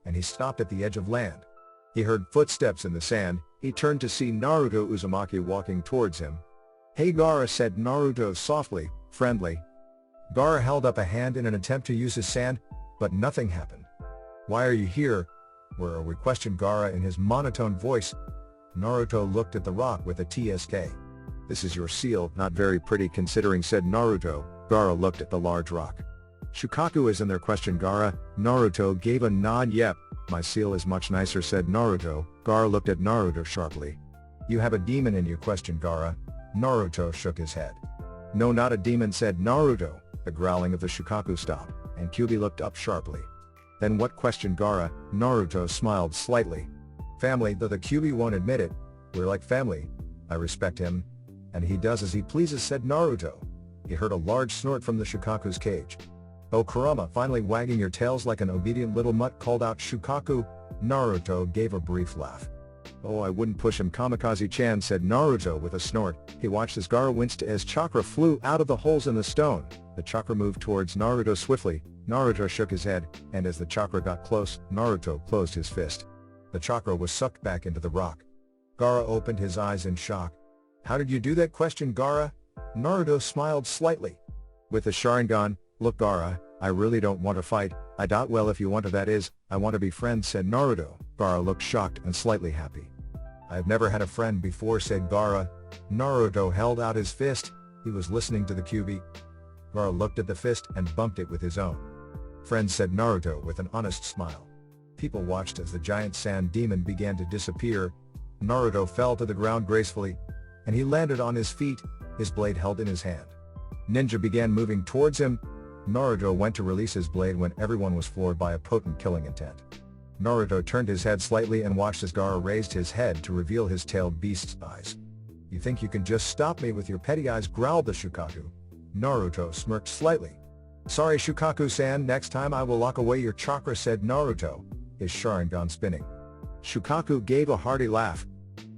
and he stopped at the edge of land. He heard footsteps in the sand. He turned to see Naruto Uzumaki walking towards him. "Hey Gaara," said Naruto softly, friendly. Gaara held up a hand in an attempt to use his sand, but nothing happened. "Why are you here? Where are we?" questioned Gaara in his monotone voice. Naruto looked at the rock with a TSK. "This is your seal, not very pretty considering," said Naruto. Gaara looked at the large rock. "Shukaku is in there?" questioned Gaara. Naruto gave a nod. "Yep, my seal is much nicer," said Naruto. Gaara looked at Naruto sharply. "You have a demon in you?" questioned Gaara. Naruto shook his head. "No, not a demon," said Naruto. The growling of the Shukaku stopped, and Kyuubi looked up sharply. "Then what?" questioned Gaara. Naruto smiled slightly. "Family, though the Kyuubi won't admit it. We're like family. I respect him, and he does as he pleases," said Naruto. He heard a large snort from the Shukaku's cage. "Oh Kurama, finally wagging your tails like an obedient little mutt," called out Shukaku. Naruto gave a brief laugh. "Oh, I wouldn't push him, Kamikaze-chan," said Naruto with a snort. He watched as Gaara winced as chakra flew out of the holes in the stone. The chakra moved towards Naruto swiftly. Naruto shook his head, and as the chakra got close, Naruto closed his fist. The chakra was sucked back into the rock. Gaara opened his eyes in shock. "How did you do that?" questioned Gaara. Naruto smiled slightly. "With the Sharingan, look Gaara, I really don't want to fight. I doubt well if you want to, that is, I want to be friends," said Naruto. Gaara looked shocked and slightly happy. "I've never had a friend before," said Gaara. Naruto held out his fist. He was listening to the Kyuubi. Gaara looked at the fist and bumped it with his own. "Friends," said Naruto with an honest smile. People watched as the giant sand demon began to disappear. Naruto fell to the ground gracefully, and he landed on his feet, his blade held in his hand. Ninja began moving towards him. Naruto went to release his blade when everyone was floored by a potent killing intent. Naruto turned his head slightly and watched as Gaara raised his head to reveal his tailed beast's eyes. "You think you can just stop me with your petty eyes?" growled the Shukaku. Naruto smirked slightly. "Sorry Shukaku-san, next time I will lock away your chakra," said Naruto, his Sharingan spinning. Shukaku gave a hearty laugh.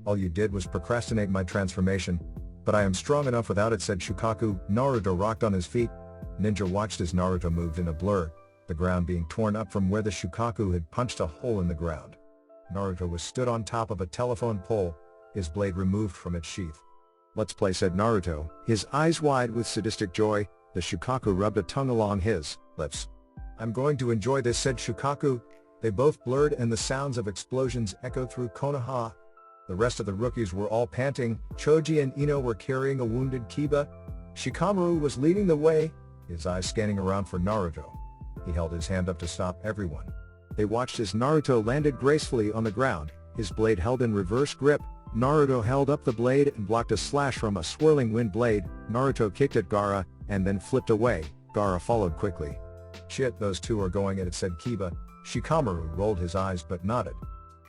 "All you did was procrastinate my transformation, but I am strong enough without it," said Shukaku. Naruto rocked on his feet. Ninja watched as Naruto moved in a blur, the ground being torn up from where the Shukaku had punched a hole in the ground. Naruto was stood on top of a telephone pole, his blade removed from its sheath. "Let's play," said Naruto, his eyes wide with sadistic joy. The Shukaku rubbed a tongue along his lips. "I'm going to enjoy this," said Shukaku. They both blurred and the sounds of explosions echoed through Konoha. The rest of the rookies were all panting. Choji and Ino were carrying a wounded Kiba. Shikamaru was leading the way, his eyes scanning around for Naruto. He held his hand up to stop everyone. They watched as Naruto landed gracefully on the ground, his blade held in reverse grip. Naruto held up the blade and blocked a slash from a swirling wind blade. Naruto kicked at Gaara, and then flipped away. Gaara followed quickly. "Shit, those two are going at it," said Kiba. Shikamaru rolled his eyes but nodded.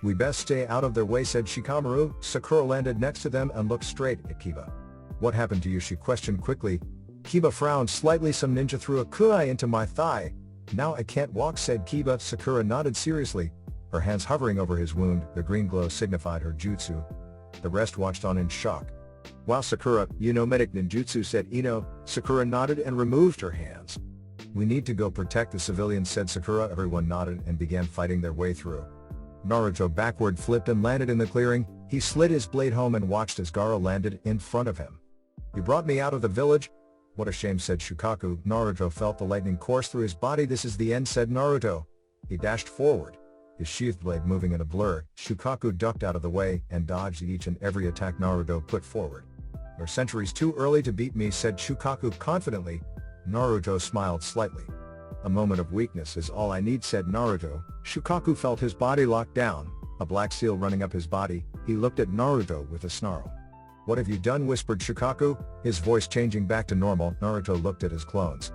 "We best stay out of their way," said Shikamaru. Sakura landed next to them and looked straight at Kiba. "What happened to you?" she questioned quickly. Kiba frowned slightly. "Some ninja threw a kunai into my thigh. Now I can't walk," said Kiba. Sakura nodded seriously, her hands hovering over his wound. The green glow signified her jutsu. The rest watched on in shock. "Wow, Sakura, you know medic ninjutsu," said Ino. Sakura nodded and removed her hands. "We need to go protect the civilians," said Sakura. Everyone nodded and began fighting their way through. Naruto backward flipped and landed in the clearing. He slid his blade home and watched as Gaara landed in front of him. "You brought me out of the village? What a shame," said Shukaku. Naruto felt the lightning course through his body. "This is the end," said Naruto. He dashed forward, his sheathed blade moving in a blur. Shukaku ducked out of the way and dodged each and every attack Naruto put forward. "You're centuries too early to beat me," said Shukaku confidently. Naruto smiled slightly. "A moment of weakness is all I need," said Naruto. Shukaku felt his body lock down, a black seal running up his body. He looked at Naruto with a snarl. "What have you done?" whispered Shukaku, his voice changing back to normal. Naruto looked at his clones.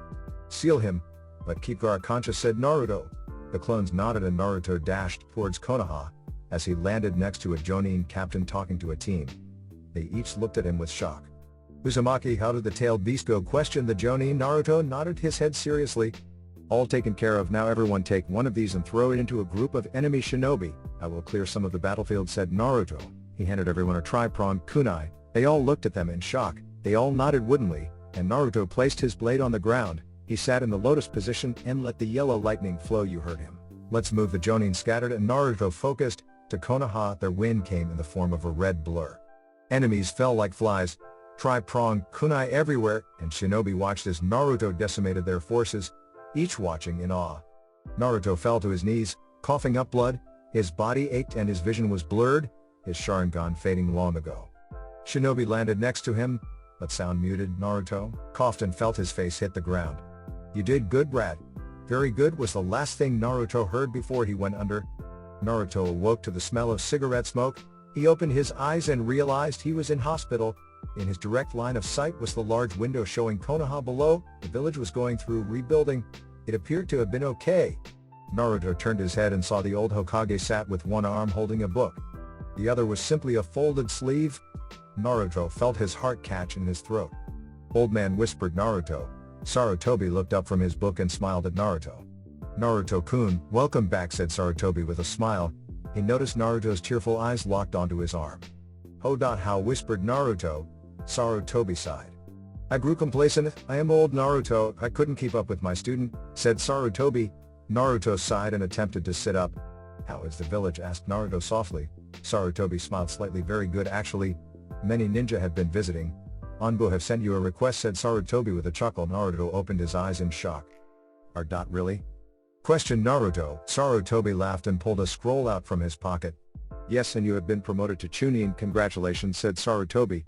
"Seal him, but keep Gaara conscious," said Naruto. The clones nodded and Naruto dashed towards Konoha, as he landed next to a Jonin captain talking to a team. They each looked at him with shock. "Uzumaki, how did the tailed beast go?" questioned the Jonin. Naruto nodded his head seriously. "All taken care of. Now everyone take one of these and throw it into a group of enemy shinobi. I will clear some of the battlefield," said Naruto. He handed everyone a tri-pronged kunai. They all looked at them in shock. They all nodded woodenly, and Naruto placed his blade on the ground. He sat in the lotus position and let the yellow lightning flow. "You heard him. Let's move." The Jonin scattered and Naruto focused. To Konoha, their wind came in the form of a red blur. Enemies fell like flies, tri-pronged kunai everywhere, and shinobi watched as Naruto decimated their forces, each watching in awe. Naruto fell to his knees, coughing up blood. His body ached and his vision was blurred, his Sharingan fading long ago. Shinobi landed next to him, but sound muted. Naruto coughed and felt his face hit the ground. "You did good, Brad. Very good," was the last thing Naruto heard before he went under. Naruto awoke to the smell of cigarette smoke. He opened his eyes and realized he was in hospital. In his direct line of sight was the large window showing Konoha below. The village was going through rebuilding. It appeared to have been okay. Naruto turned his head and saw the old Hokage sat with one arm holding a book. The other was simply a folded sleeve. Naruto felt his heart catch in his throat. "Old man," whispered Naruto. Sarutobi looked up from his book and smiled at Naruto. "Naruto-kun, welcome back," said Sarutobi with a smile. He noticed Naruto's tearful eyes locked onto his arm. "How," whispered Naruto. Sarutobi sighed. "I grew complacent. I am old, Naruto. I couldn't keep up with my student," said Sarutobi. Naruto sighed and attempted to sit up. "How is the village?" asked Naruto softly. Sarutobi smiled slightly. "Very good, actually. Many ninja have been visiting. Anbu have sent you a request," said Sarutobi with a chuckle. Naruto opened his eyes in shock. Really?" questioned Naruto. Sarutobi laughed and pulled a scroll out from his pocket. "Yes, and you have been promoted to Chunin. Congratulations," said Sarutobi.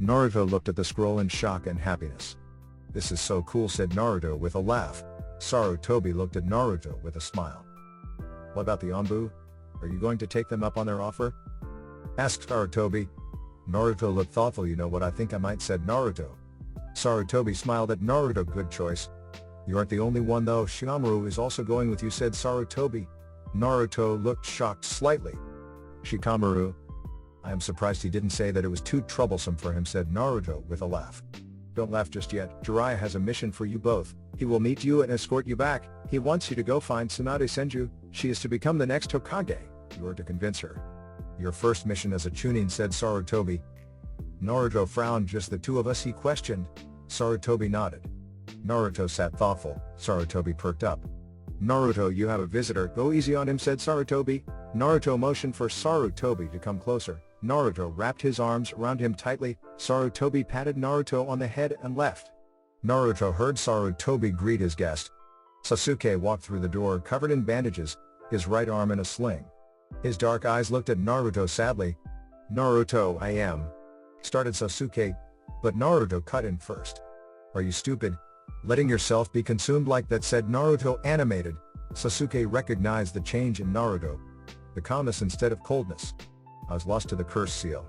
Naruto looked at the scroll in shock and happiness. "This is so cool," said Naruto with a laugh. Sarutobi looked at Naruto with a smile. "What about the Anbu? Are you going to take them up on their offer?" asked Sarutobi. Naruto looked thoughtful. "You know what I think I might," said Naruto. Sarutobi smiled at Naruto. "Good choice. You aren't the only one though. Shikamaru is also going with you," said Sarutobi. Naruto looked shocked slightly. "Shikamaru? I am surprised he didn't say that it was too troublesome for him," said Naruto with a laugh. "Don't laugh just yet. Jiraiya has a mission for you both. He will meet you and escort you back. He wants you to go find Tsunade Senju. She is to become the next Hokage. You are to convince her." "Your first mission as a Chunin," said Sarutobi. Naruto frowned. "Just the two of us?" he questioned. Sarutobi nodded. Naruto sat thoughtful. Sarutobi perked up. "Naruto, you have a visitor. Go easy on him," said Sarutobi. Naruto motioned for Sarutobi to come closer. Naruto wrapped his arms around him tightly. Sarutobi patted Naruto on the head and left. Naruto heard Sarutobi greet his guest. Sasuke walked through the door covered in bandages, his right arm in a sling. His dark eyes looked at Naruto sadly. "Naruto, I am," started Sasuke, but Naruto cut in first. "Are you stupid? Letting yourself be consumed like that?" said Naruto, animated. Sasuke recognized the change in Naruto. The calmness instead of coldness. I was lost to the cursed seal.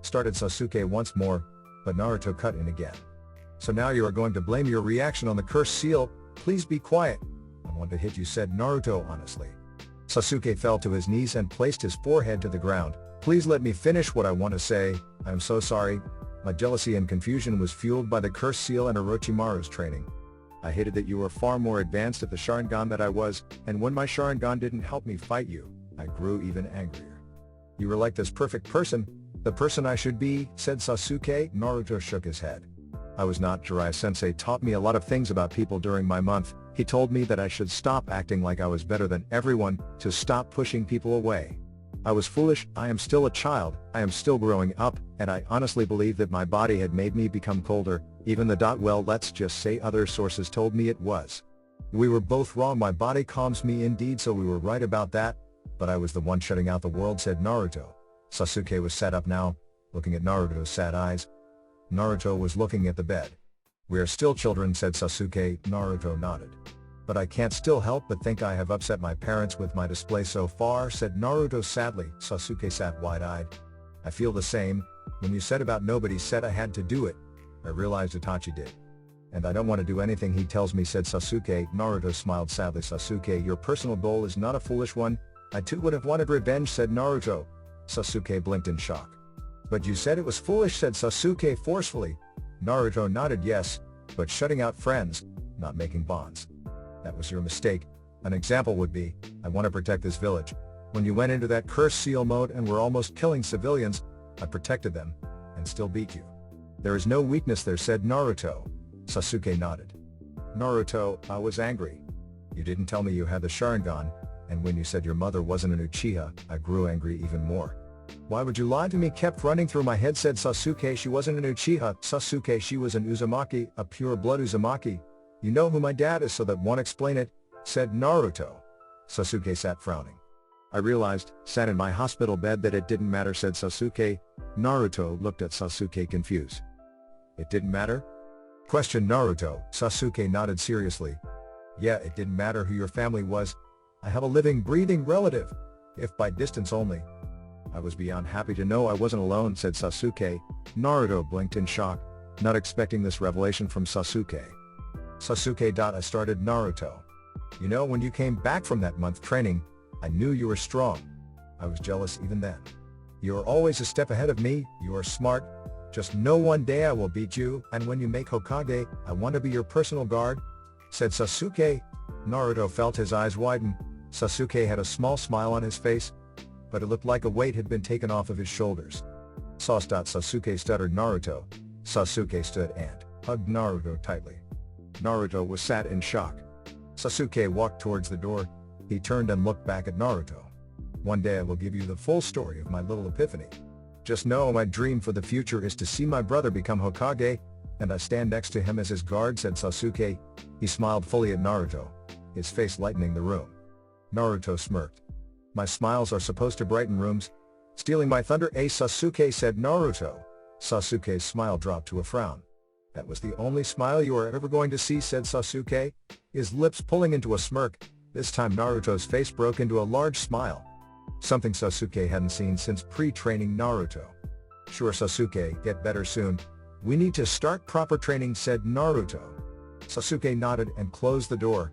Started Sasuke once more, but Naruto cut in again. So now you are going to blame your reaction on the cursed seal? Please be quiet. I want to hit you, said Naruto honestly. Sasuke fell to his knees and placed his forehead to the ground. Please let me finish what I want to say. I am so sorry. My jealousy and confusion was fueled by the cursed seal and Orochimaru's training. I hated that you were far more advanced at the Sharingan than I was, and when my Sharingan didn't help me fight you, I grew even angrier. You were like this perfect person, the person I should be, said Sasuke. Naruto shook his head. I was not. Jiraiya-sensei taught me a lot of things about people during my month. He told me that I should stop acting like I was better than everyone, to stop pushing people away. I was foolish. I am still a child, I am still growing up, and I honestly believe that my body had made me become colder, even well, let's just say other sources told me it was. We were both wrong. My body calms me indeed, so we were right about that, but I was the one shutting out the world, said Naruto. Sasuke was sat up now, looking at Naruto's sad eyes. Naruto was looking at the bed. We are still children, said Sasuke. Naruto nodded. But I can't still help but think I have upset my parents with my display so far, said Naruto sadly. Sasuke sat wide-eyed. I feel the same. When you said about nobody said I had to do it, I realized Itachi did. And I don't want to do anything he tells me, said Sasuke. Naruto smiled sadly. Sasuke, your personal goal is not a foolish one. I too would have wanted revenge, said Naruto. Sasuke blinked in shock. But you said it was foolish, said Sasuke forcefully. Naruto nodded yes, but shutting out friends, not making bonds. That was your mistake. An example would be, I want to protect this village. When you went into that cursed seal mode and were almost killing civilians, I protected them, and still beat you. There is no weakness there, said Naruto. Sasuke nodded. Naruto, I was angry. You didn't tell me you had the Sharingan, and when you said your mother wasn't an Uchiha, I grew angry even more. Why would you lie to me? Kept running through my head, said Sasuke. She wasn't an Uchiha. Sasuke, she was an Uzumaki, a pure-blood Uzumaki. You know who my dad is, so that won't explain it, said Naruto. Sasuke sat frowning. I realized, sat in my hospital bed, that it didn't matter, said Sasuke. Naruto looked at Sasuke confused. It didn't matter? Questioned Naruto. Sasuke nodded seriously. Yeah, it didn't matter who your family was. I have a living, breathing relative, if by distance only. I was beyond happy to know I wasn't alone, said Sasuke. Naruto blinked in shock, not expecting this revelation from Sasuke. Sasuke. I started. Naruto. You know, when you came back from that month training, I knew you were strong. I was jealous even then. You are always a step ahead of me, you are smart. Just know one day I will beat you, and when you make Hokage, I want to be your personal guard, said Sasuke. Naruto felt his eyes widen. Sasuke had a small smile on his face, but it looked like a weight had been taken off of his shoulders. Sasuke stuttered. Naruto. Sasuke stood and hugged Naruto tightly. Naruto was sat in shock. Sasuke walked towards the door. He turned and looked back at Naruto. One day I will give you the full story of my little epiphany. Just know my dream for the future is to see my brother become Hokage, and I stand next to him as his guard, said Sasuke. He smiled fully at Naruto, his face lightening the room. Naruto smirked. My smiles are supposed to brighten rooms. Stealing my thunder, Sasuke, said Naruto. Sasuke's smile dropped to a frown. That was the only smile you are ever going to see, said Sasuke, his lips pulling into a smirk. This time Naruto's face broke into a large smile. Something Sasuke hadn't seen since pre-training Naruto. Sure, Sasuke, get better soon. We need to start proper training, said Naruto. Sasuke nodded and closed the door.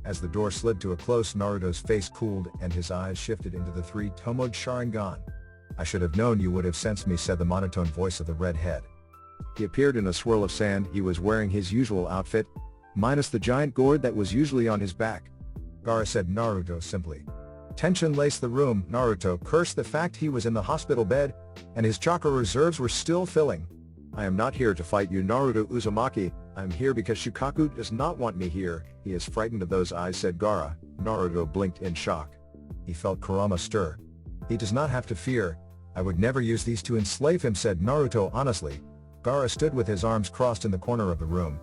As the door slid to a close, Naruto's face cooled and his eyes shifted into the three-toed Sharingan. I should have known you would have sensed me, said the monotone voice of the redhead. He appeared in a swirl of sand. He was wearing his usual outfit, minus the giant gourd that was usually on his back. Gaara, said Naruto simply. Tension laced the room. Naruto cursed the fact he was in the hospital bed, and his chakra reserves were still filling. I am not here to fight you, Naruto Uzumaki. I am here because Shukaku does not want me here. He is frightened of those eyes, said Gaara. Naruto blinked in shock. He felt Kurama stir. He does not have to fear. I would never use these to enslave him, said Naruto honestly. Gaara stood with his arms crossed in the corner of the room.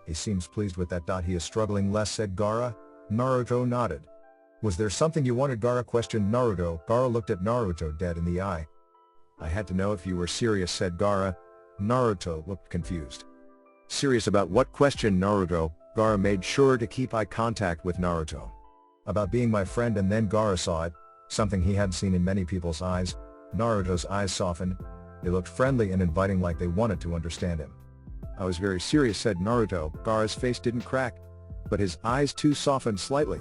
He seems pleased with that. He is struggling less, said Gaara. Naruto nodded. Was there something you wanted? Gaara questioned Naruto. Gaara looked at Naruto dead in the eye. I had to know if you were serious, said Gaara. Naruto looked confused. Serious about what? Questioned Naruto. Gaara made sure to keep eye contact with Naruto. About being my friend, and then Gaara saw it, something he hadn't seen in many people's eyes. Naruto's eyes softened. They looked friendly and inviting, like they wanted to understand him. I was very serious, said Naruto. Gaara's face didn't crack, but his eyes too softened slightly.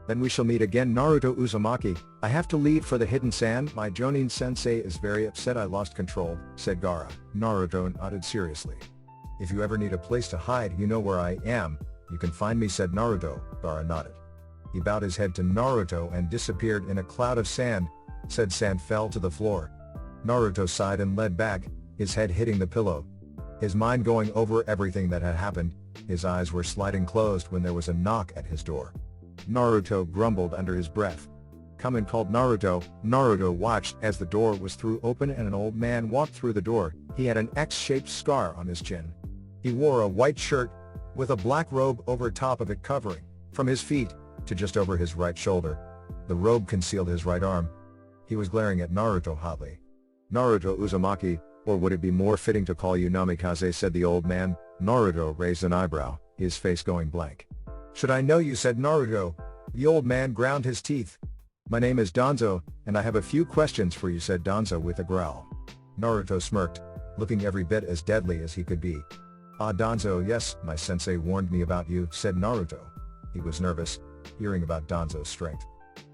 Then we shall meet again, Naruto. Uzumaki, I have to leave for the hidden sand. My Jonin sensei is very upset I lost control, said Gaara. Naruto nodded seriously. If you ever need a place to hide, you know where I am. You can find me, said Naruto. Gaara nodded. He bowed his head to Naruto and disappeared in a cloud of sand. Said sand fell to the floor. Naruto sighed and led back, his head hitting the pillow. His mind going over everything that had happened. His eyes were sliding closed when there was a knock at his door. Naruto grumbled under his breath. Come in, called Naruto. Naruto watched as the door was thrown open and an old man walked through the door. He had an X-shaped scar on his chin. He wore a white shirt, with a black robe over top of it covering, from his feet, to just over his right shoulder. The robe concealed his right arm. He was glaring at Naruto hotly. Naruto Uzumaki, or would it be more fitting to call you Namikaze, said the old man. Naruto raised an eyebrow, his face going blank. Should I know you, said Naruto. The old man ground his teeth. My name is Danzo, and I have a few questions for you, said Danzo with a growl. Naruto smirked, looking every bit as deadly as he could be. Ah, Danzo, yes, my sensei warned me about you, said Naruto. He was nervous, hearing about Danzo's strength.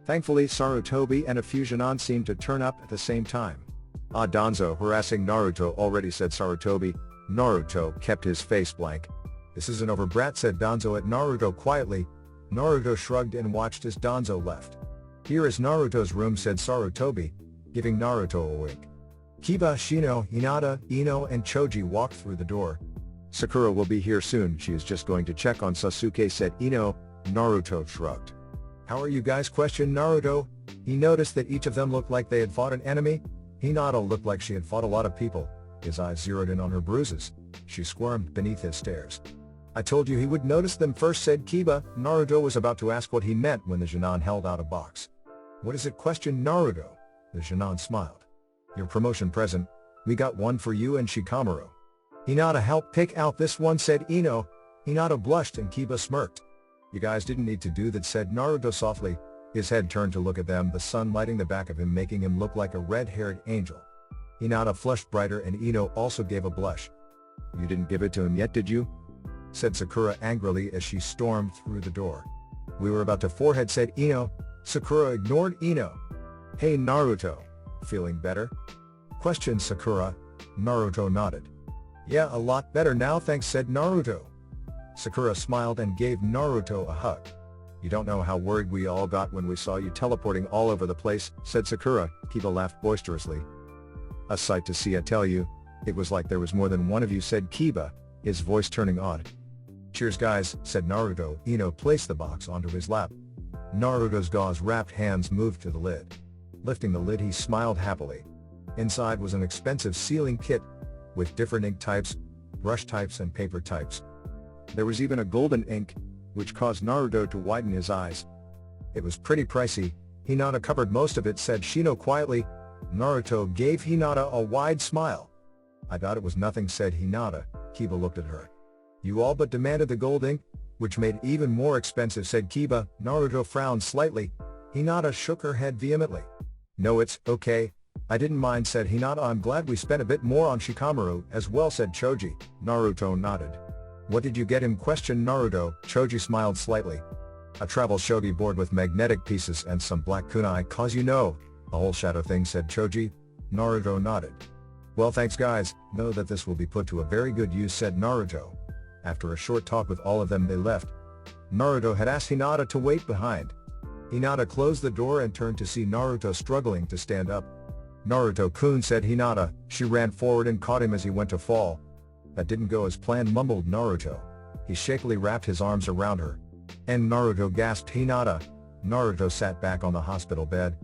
Thankfully, Sarutobi and a few Chunin seemed to turn up at the same time. Ah, Danzo, harassing Naruto already, said Sarutobi. Naruto kept his face blank. This isn't over, brat, said Danzo at Naruto quietly. Naruto shrugged and watched as Danzo left. Here is Naruto's room, said Sarutobi, giving Naruto a wink. Kiba, Shino, Hinata, Ino and Choji walked through the door. Sakura will be here soon, she is just going to check on Sasuke, said Ino. Naruto shrugged. How are you guys, questioned Naruto. He noticed that each of them looked like they had fought an enemy. Hinata looked like she had fought a lot of people. His eyes zeroed in on her bruises. She squirmed beneath his stares. I told you he would notice them first, said Kiba. Naruto was about to ask what he meant when the Chunin held out a box. What is it, questioned Naruto. The Chunin smiled. Your promotion present. We got one for you and Shikamaru. Hinata helped pick out this one, said Ino. Hinata blushed and Kiba smirked. You guys didn't need to do that, said Naruto softly. His head turned to look at them, the sun lighting the back of him, making him look like a red-haired angel. Hinata flushed brighter and Ino also gave a blush. You didn't give it to him yet, did you? Said Sakura angrily as she stormed through the door. We were about to forehead, said Ino. Sakura ignored Ino. Hey Naruto. Feeling better? Questioned Sakura. Naruto nodded. Yeah, a lot better now thanks, said Naruto. Sakura smiled and gave Naruto a hug. You don't know how worried we all got when we saw you teleporting all over the place, said Sakura. Kiba laughed boisterously. A sight to see, I tell you. It was like there was more than one of you, said Kiba, his voice turning odd. Cheers guys, said Naruto. Ino placed the box onto his lap. Naruto's gauze-wrapped hands moved to the lid. Lifting the lid, he smiled happily. Inside was an expensive sealing kit, with different ink types, brush types and paper types. There was even a golden ink, which caused Naruto to widen his eyes. It was pretty pricey. Hinata covered most of it, said Shino quietly. Naruto gave Hinata a wide smile. I thought it was nothing, said Hinata. Kiba looked at her. You all but demanded the gold ink, which made it even more expensive, said Kiba. Naruto frowned slightly. Hinata shook her head vehemently. No, it's okay. I didn't mind, said Hinata. I'm glad we spent a bit more on Shikamaru as well, said Choji. Naruto nodded. What did you get him, questioned Naruto. Choji smiled slightly. A travel shogi board with magnetic pieces and some black kunai, cause you know. A whole shadow thing, said Choji. Naruto nodded. Well thanks guys, know that this will be put to a very good use, said Naruto. After a short talk with all of them, they left. Naruto had asked Hinata to wait behind. Hinata closed the door and turned to see Naruto struggling to stand up. Naruto-kun, said Hinata. She ran forward and caught him as he went to fall. That didn't go as planned, mumbled Naruto. He shakily wrapped his arms around her. And Naruto, gasped Hinata. Naruto sat back on the hospital bed.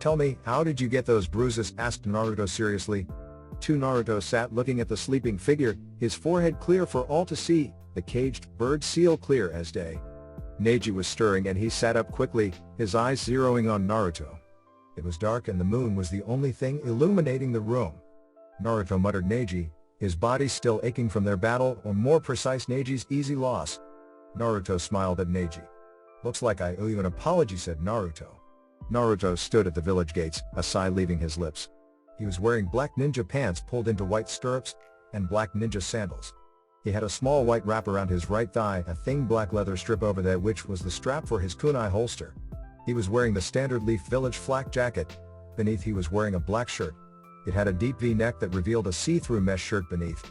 Tell me, how did you get those bruises, asked Naruto seriously. Naruto sat looking at the sleeping figure, his forehead clear for all to see, the caged bird seal clear as day. Neji was stirring and he sat up quickly, his eyes zeroing on Naruto. It was dark and the moon was the only thing illuminating the room. Naruto muttered Neji, his body still aching from their battle, or more precise Neji's easy loss. Naruto smiled at Neji. Looks like I owe you an apology, said Naruto. Naruto stood at the village gates, a sigh leaving his lips. He was wearing black ninja pants pulled into white stirrups, and black ninja sandals. He had a small white wrap around his right thigh, a thin black leather strip over that which was the strap for his kunai holster. He was wearing the standard Leaf Village flak jacket. Beneath he was wearing a black shirt. It had a deep V-neck that revealed a see-through mesh shirt beneath.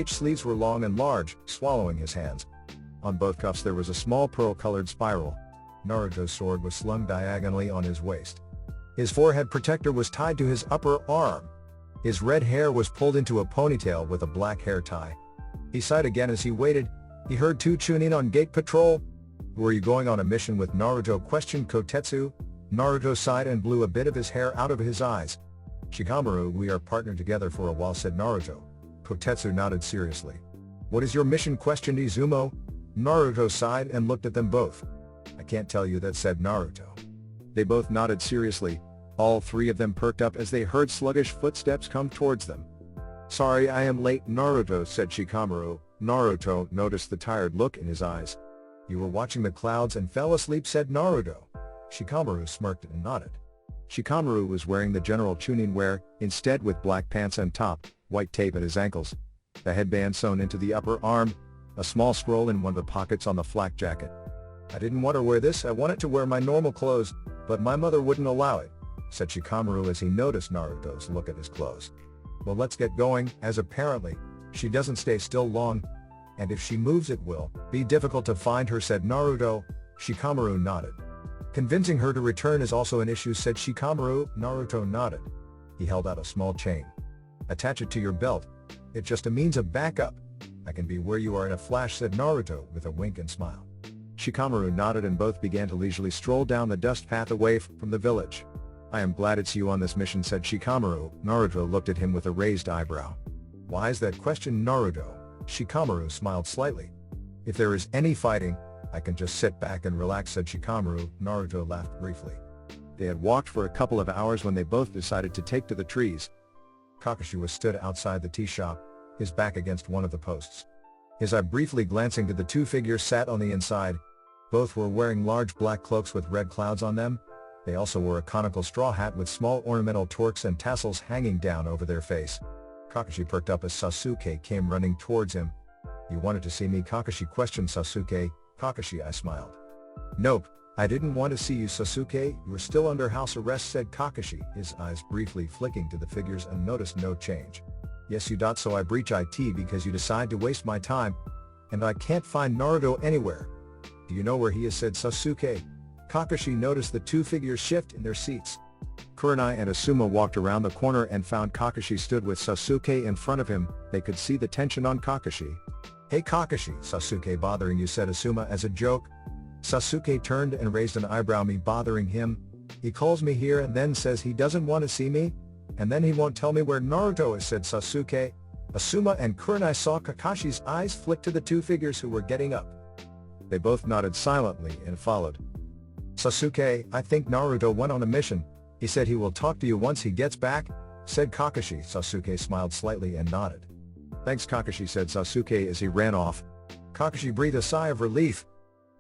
Sleeves were long and large, swallowing his hands. On both cuffs there was a small pearl-colored spiral. Naruto's sword was slung diagonally on his waist. His forehead protector was tied to his upper arm. His red hair was pulled into a ponytail with a black hair tie. He sighed again as he waited. He heard two Chunin on gate patrol. Were you going on a mission with Naruto? Questioned Kotetsu. Naruto sighed and blew a bit of his hair out of his eyes. Shikamaru, we are partnered together for a while, said Naruto. Kotetsu nodded seriously. What is your mission? Questioned Izumo. Naruto sighed and looked at them both. I can't tell you that, said Naruto. They both nodded seriously. All three of them perked up as they heard sluggish footsteps come towards them. Sorry I am late, Naruto, said Shikamaru. Naruto noticed the tired look in his eyes. You were watching the clouds and fell asleep, said Naruto. Shikamaru smirked and nodded. Shikamaru was wearing the general Chunin wear, instead with black pants and top, white tape at his ankles, the headband sewn into the upper arm, a small scroll in one of the pockets on the flak jacket. I didn't want to wear this, I wanted to wear my normal clothes, but my mother wouldn't allow it, said Shikamaru as he noticed Naruto's look at his clothes. Well, let's get going, as apparently, she doesn't stay still long, and if she moves it will be difficult to find her, said Naruto. Shikamaru nodded. Convincing her to return is also an issue, said Shikamaru. Naruto nodded. He held out a small chain. Attach it to your belt. It's just a means of backup. I can be where you are in a flash, said Naruto with a wink and smile. Shikamaru nodded and both began to leisurely stroll down the dust path away from the village. I am glad it's you on this mission, said Shikamaru. Naruto looked at him with a raised eyebrow. Why is that? Questioned Naruto. Shikamaru smiled slightly. If there is any fighting, I can just sit back and relax, said Shikamaru. Naruto laughed briefly. They had walked for a couple of hours when they both decided to take to the trees. Kakashi was stood outside the tea shop, his back against one of the posts. His eye briefly glancing to the two figures sat on the inside. Both were wearing large black cloaks with red clouds on them. They also wore a conical straw hat with small ornamental torques and tassels hanging down over their face. Kakashi perked up as Sasuke came running towards him. You wanted to see me? Kakashi questioned Sasuke. Kakashi, I smiled. Nope, I didn't want to see you, Sasuke. You were still under house arrest, said Kakashi, his eyes briefly flicking to the figures and noticed no change. Yes, you dot, so I breach IT because you decide to waste my time, and I can't find Naruto anywhere. Do you know where he is? Said Sasuke. Kakashi noticed the two figures shift in their seats. Kurenai and Asuma walked around the corner and found Kakashi stood with Sasuke in front of him. They could see the tension on Kakashi. Hey Kakashi, Sasuke bothering you? Said Asuma as a joke. Sasuke turned and raised an eyebrow. Me bothering him? He calls me here and then says he doesn't want to see me, and then he won't tell me where Naruto is, said Sasuke. Asuma and Kurenai saw Kakashi's eyes flick to the two figures who were getting up. They both nodded silently and followed. Sasuke, I think Naruto went on a mission. He said he will talk to you once he gets back, said Kakashi. Sasuke smiled slightly and nodded. Thanks Kakashi, said Sasuke as he ran off. Kakashi breathed a sigh of relief.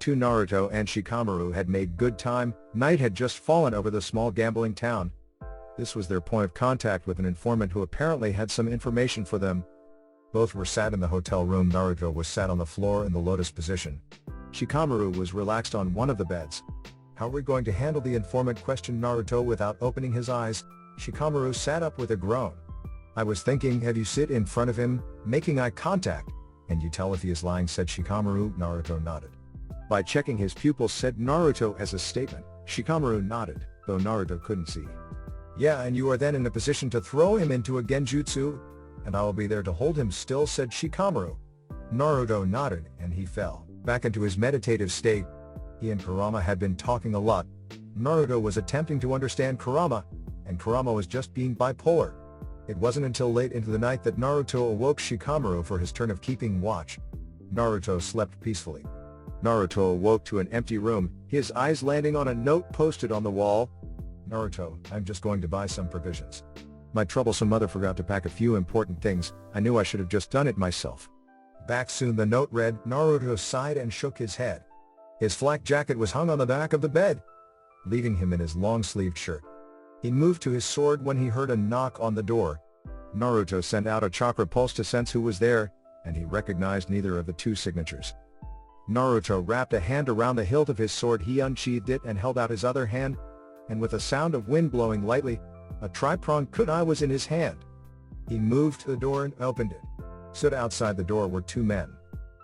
To Naruto and Shikamaru had made good time. Night had just fallen over the small gambling town. This was their point of contact with an informant who apparently had some information for them. Both were sat in the hotel room. Naruto was sat on the floor in the lotus position. Shikamaru was relaxed on one of the beds. How are we going to handle the informant? Questioned Naruto without opening his eyes. Shikamaru sat up with a groan. I was thinking, have you sit in front of him, making eye contact, and you tell if he is lying, said Shikamaru. Naruto nodded. By checking his pupils, said Naruto as a statement. Shikamaru nodded, though Naruto couldn't see. Yeah, and you are then in a position to throw him into a genjutsu, and I will be there to hold him still, said Shikamaru. Naruto nodded, and he fell back into his meditative state. He and Kurama had been talking a lot. Naruto was attempting to understand Kurama, and Kurama was just being bipolar. It wasn't until late into the night that Naruto awoke Shikamaru for his turn of keeping watch. Naruto slept peacefully. Naruto awoke to an empty room, his eyes landing on a note posted on the wall. Naruto, I'm just going to buy some provisions. My troublesome mother forgot to pack a few important things. I knew I should have just done it myself. Back soon, the note read. Naruto sighed and shook his head. His flak jacket was hung on the back of the bed, leaving him in his long-sleeved shirt. He moved to his sword when he heard a knock on the door. Naruto sent out a chakra pulse to sense who was there, and he recognized neither of the two signatures. Naruto wrapped a hand around the hilt of his sword. He unsheathed it and held out his other hand, and with a sound of wind blowing lightly, a tri-pronged kunai was in his hand. He moved to the door and opened it. Stood outside the door were two men.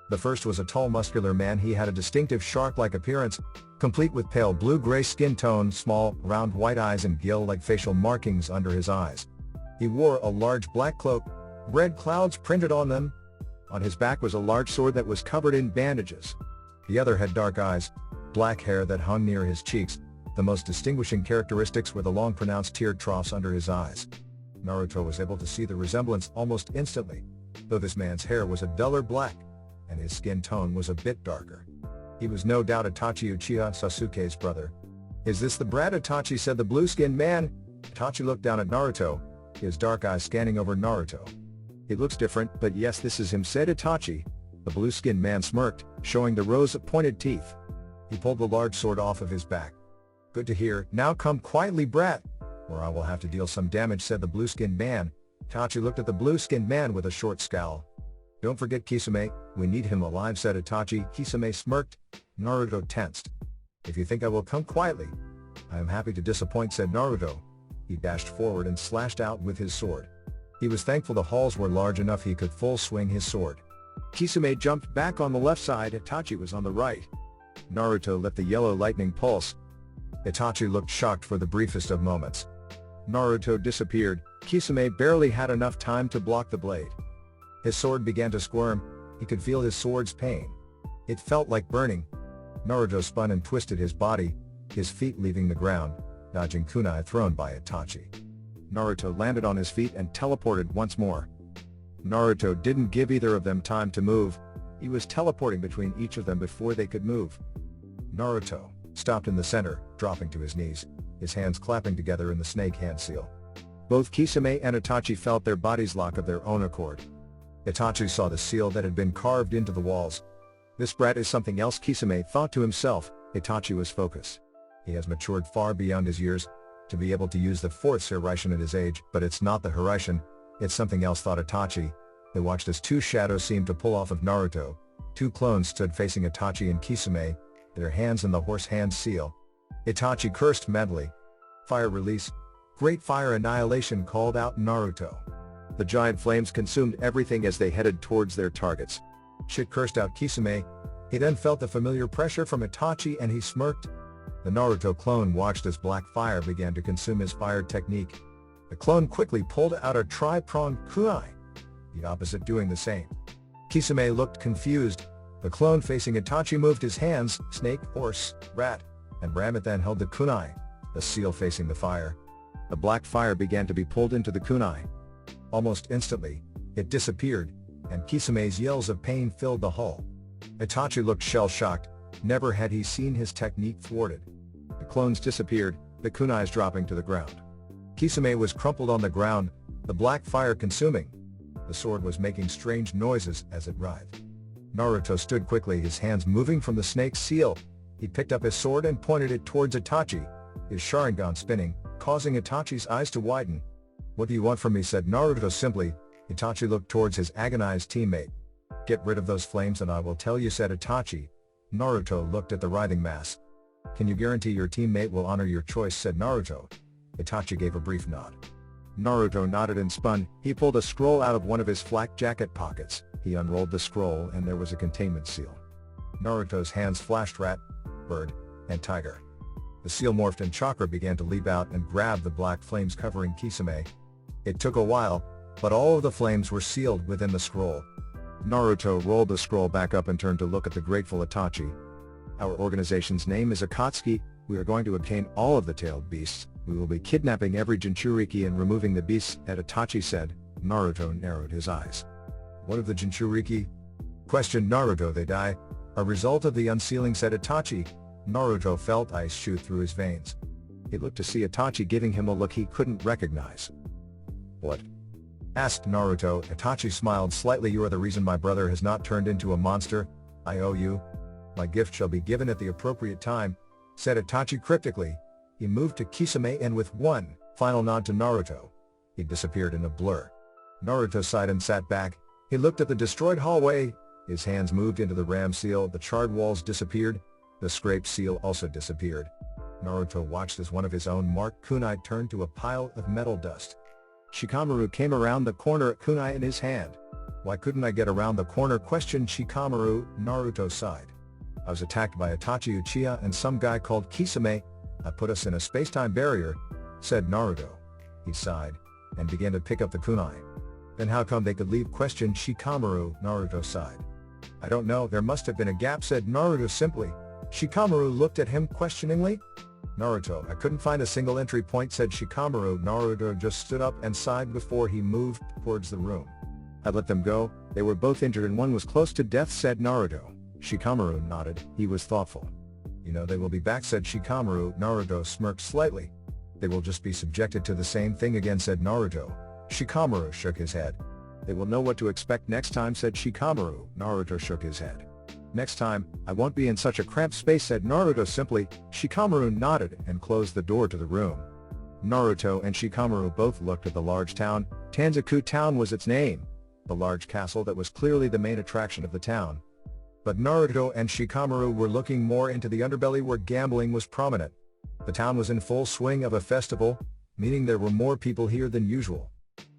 The first was a tall muscular man. He had a distinctive shark-like appearance, complete with pale blue-gray skin tone, small, round white eyes and gill-like facial markings under his eyes. He wore a large black cloak, red clouds printed on them. On his back was a large sword that was covered in bandages. The other had dark eyes, black hair that hung near his cheeks. The most distinguishing characteristics were the long pronounced tear troughs under his eyes. Naruto was able to see the resemblance almost instantly, though this man's hair was a duller black, and his skin tone was a bit darker. He was no doubt Itachi Uchiha, Sasuke's brother. "Is this the brat Itachi?" said the blue-skinned man. Itachi looked down at Naruto, his dark eyes scanning over Naruto. "He looks different, but yes, this is him," said Itachi. The blue-skinned man smirked, showing the rows of pointed teeth. He pulled the large sword off of his back. "Good to hear. Now come quietly, brat, or I will have to deal some damage," said the blue-skinned man. Itachi looked at the blue-skinned man with a short scowl. "Don't forget Kisame, we need him alive," said Itachi. Kisame smirked. Naruto tensed. "If you think I will come quietly, I am happy to disappoint," said Naruto. He dashed forward and slashed out with his sword. He was thankful the halls were large enough he could full swing his sword. Kisame jumped back on the left side. Itachi was on the right. Naruto let the yellow lightning pulse. Itachi looked shocked for the briefest of moments. Naruto disappeared. Kisame barely had enough time to block the blade. His sword began to squirm. He could feel his sword's pain. It felt like burning. Naruto spun and twisted his body, his feet leaving the ground, dodging kunai thrown by Itachi. Naruto landed on his feet and teleported once more. Naruto didn't give either of them time to move. He was teleporting between each of them before they could move. Naruto stopped in the center, dropping to his knees, his hands clapping together in the snake hand seal. Both Kisame and Itachi felt their bodies lock of their own accord. Itachi saw the seal that had been carved into the walls. "This brat is something else," Kisame thought to himself. Itachi was focused. He has matured far beyond his years to be able to use the fourth Hiraishin at his age, but it's not the Hiraishin, it's something else, thought Itachi. They watched as two shadows seemed to pull off of Naruto. Two clones stood facing Itachi and Kisame, their hands in the horse hand seal. Itachi cursed mentally. "Fire release. Great fire annihilation," called out Naruto. The giant flames consumed everything as they headed towards their targets. "Shit," cursed out Kisame. He then felt the familiar pressure from Itachi and he smirked. The Naruto clone watched as black fire began to consume his fire technique. The clone quickly pulled out a tri-pronged kunai, the opposite doing the same. Kisame looked confused. The clone facing Itachi moved his hands, snake, horse, rat, and ram. It then held the kunai, the seal facing the fire. The black fire began to be pulled into the kunai. Almost instantly, it disappeared, and Kisame's yells of pain filled the hall. Itachi looked shell-shocked. Never had he seen his technique thwarted. The clones disappeared, the kunais dropping to the ground. Kisame was crumpled on the ground, the black fire consuming. The sword was making strange noises as it writhed. Naruto stood quickly, his hands moving from the snake's seal. He picked up his sword and pointed it towards Itachi, his Sharingan spinning, causing Itachi's eyes to widen. "What do you want from me?" said Naruto simply. Itachi looked towards his agonized teammate. "Get rid of those flames and I will tell you," said Itachi. Naruto looked at the writhing mass. "Can you guarantee your teammate will honor your choice?" said Naruto. Itachi gave a brief nod. Naruto nodded and spun. He pulled a scroll out of one of his flak jacket pockets. He unrolled the scroll and there was a containment seal. Naruto's hands flashed rat, bird, and tiger. The seal morphed and chakra began to leap out and grab the black flames covering Kisame. It took a while, but all of the flames were sealed within the scroll. Naruto rolled the scroll back up and turned to look at the grateful Itachi. "Our organization's name is Akatsuki. We are going to obtain all of the tailed beasts. We will be kidnapping every Jinchuriki and removing the beasts," Itachi said. Naruto narrowed his eyes. "What of the Jinchuriki?" questioned Naruto. "They die. A result of the unsealing," said Itachi. Naruto felt ice shoot through his veins. He looked to see Itachi giving him a look he couldn't recognize. "What?" asked Naruto. Itachi smiled slightly. "You are the reason my brother has not turned into a monster. I owe you." My gift shall be given at the appropriate time, said Itachi cryptically. He moved to Kisame and with one final nod to Naruto, he disappeared in a blur. Naruto sighed and sat back. He looked at the destroyed hallway. His hands moved into the ram seal. The charred walls disappeared. The scraped seal also disappeared. Naruto watched as one of his own marked kunai turned to a pile of metal dust. Shikamaru came around the corner, a kunai in his hand. Why couldn't I get around the corner? Questioned Shikamaru. Naruto sighed. I was attacked by Itachi Uchiha and some guy called Kisame. I put us in a space-time barrier, said Naruto. He sighed and began to pick up the kunai. Then how come they could leave? Questioned Shikamaru. Naruto sighed. I don't know, there must have been a gap, said Naruto simply. Shikamaru looked at him questioningly. Naruto, I couldn't find a single entry point, said Shikamaru. Naruto just stood up and sighed before he moved towards the room. I let them go, they were both injured and one was close to death, said Naruto. Shikamaru nodded, he was thoughtful. You know they will be back, said Shikamaru. Naruto smirked slightly. They will just be subjected to the same thing again, said Naruto. Shikamaru shook his head. They will know what to expect next time, said Shikamaru. Naruto shook his head. Next time, I won't be in such a cramped space, said Naruto simply. Shikamaru nodded and closed the door to the room. Naruto and Shikamaru both looked at the large town. Tanzaku town was its name. The large castle that was clearly the main attraction of the town. But Naruto and Shikamaru were looking more into the underbelly where gambling was prominent. The town was in full swing of a festival, meaning there were more people here than usual.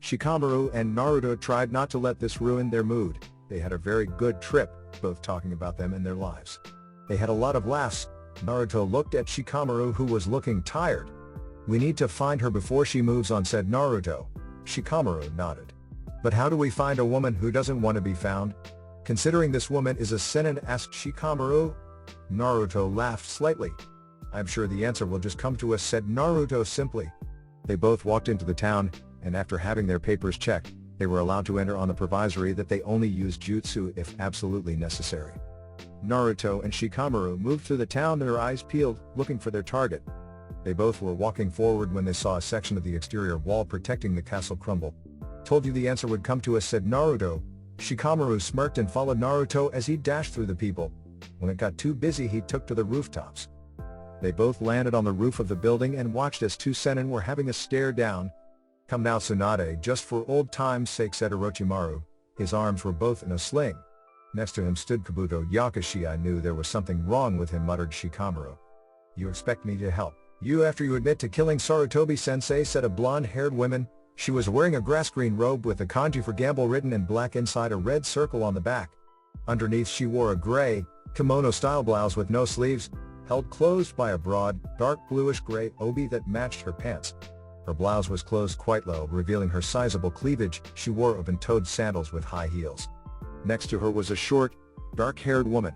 Shikamaru and Naruto tried not to let this ruin their mood. They had a very good trip, both talking about them and their lives. They had a lot of laughs. Naruto looked at Shikamaru, who was looking tired. We need to find her before she moves on, said Naruto. Shikamaru nodded. But how do we find a woman who doesn't want to be found? Considering this woman is a seinen, asked Shikamaru. Naruto laughed slightly. I'm sure the answer will just come to us, said Naruto simply. They both walked into the town, and after having their papers checked, they were allowed to enter on the provisory that they only use jutsu if absolutely necessary. Naruto and Shikamaru moved through the town, their eyes peeled, looking for their target. They both were walking forward when they saw a section of the exterior wall protecting the castle crumble. Told you the answer would come to us, said Naruto. Shikamaru smirked and followed Naruto as he dashed through the people. When it got too busy, he took to the rooftops. They both landed on the roof of the building and watched as two seinen were having a stare down. Come now, Tsunade, just for old time's sake, said Orochimaru. His arms were both in a sling. Next to him stood Kabuto Yakashi. I knew there was something wrong with him, muttered Shikamaru. You expect me to help you after you admit to killing Sarutobi-sensei, said a blonde-haired woman. She was wearing a grass-green robe with the kanji for gamble written in black inside a red circle on the back. Underneath she wore a gray, kimono-style blouse with no sleeves, held closed by a broad, dark bluish-gray obi that matched her pants. Her blouse was closed quite low, revealing her sizable cleavage. She wore open-toed sandals with high heels. Next to her was a short, dark-haired woman.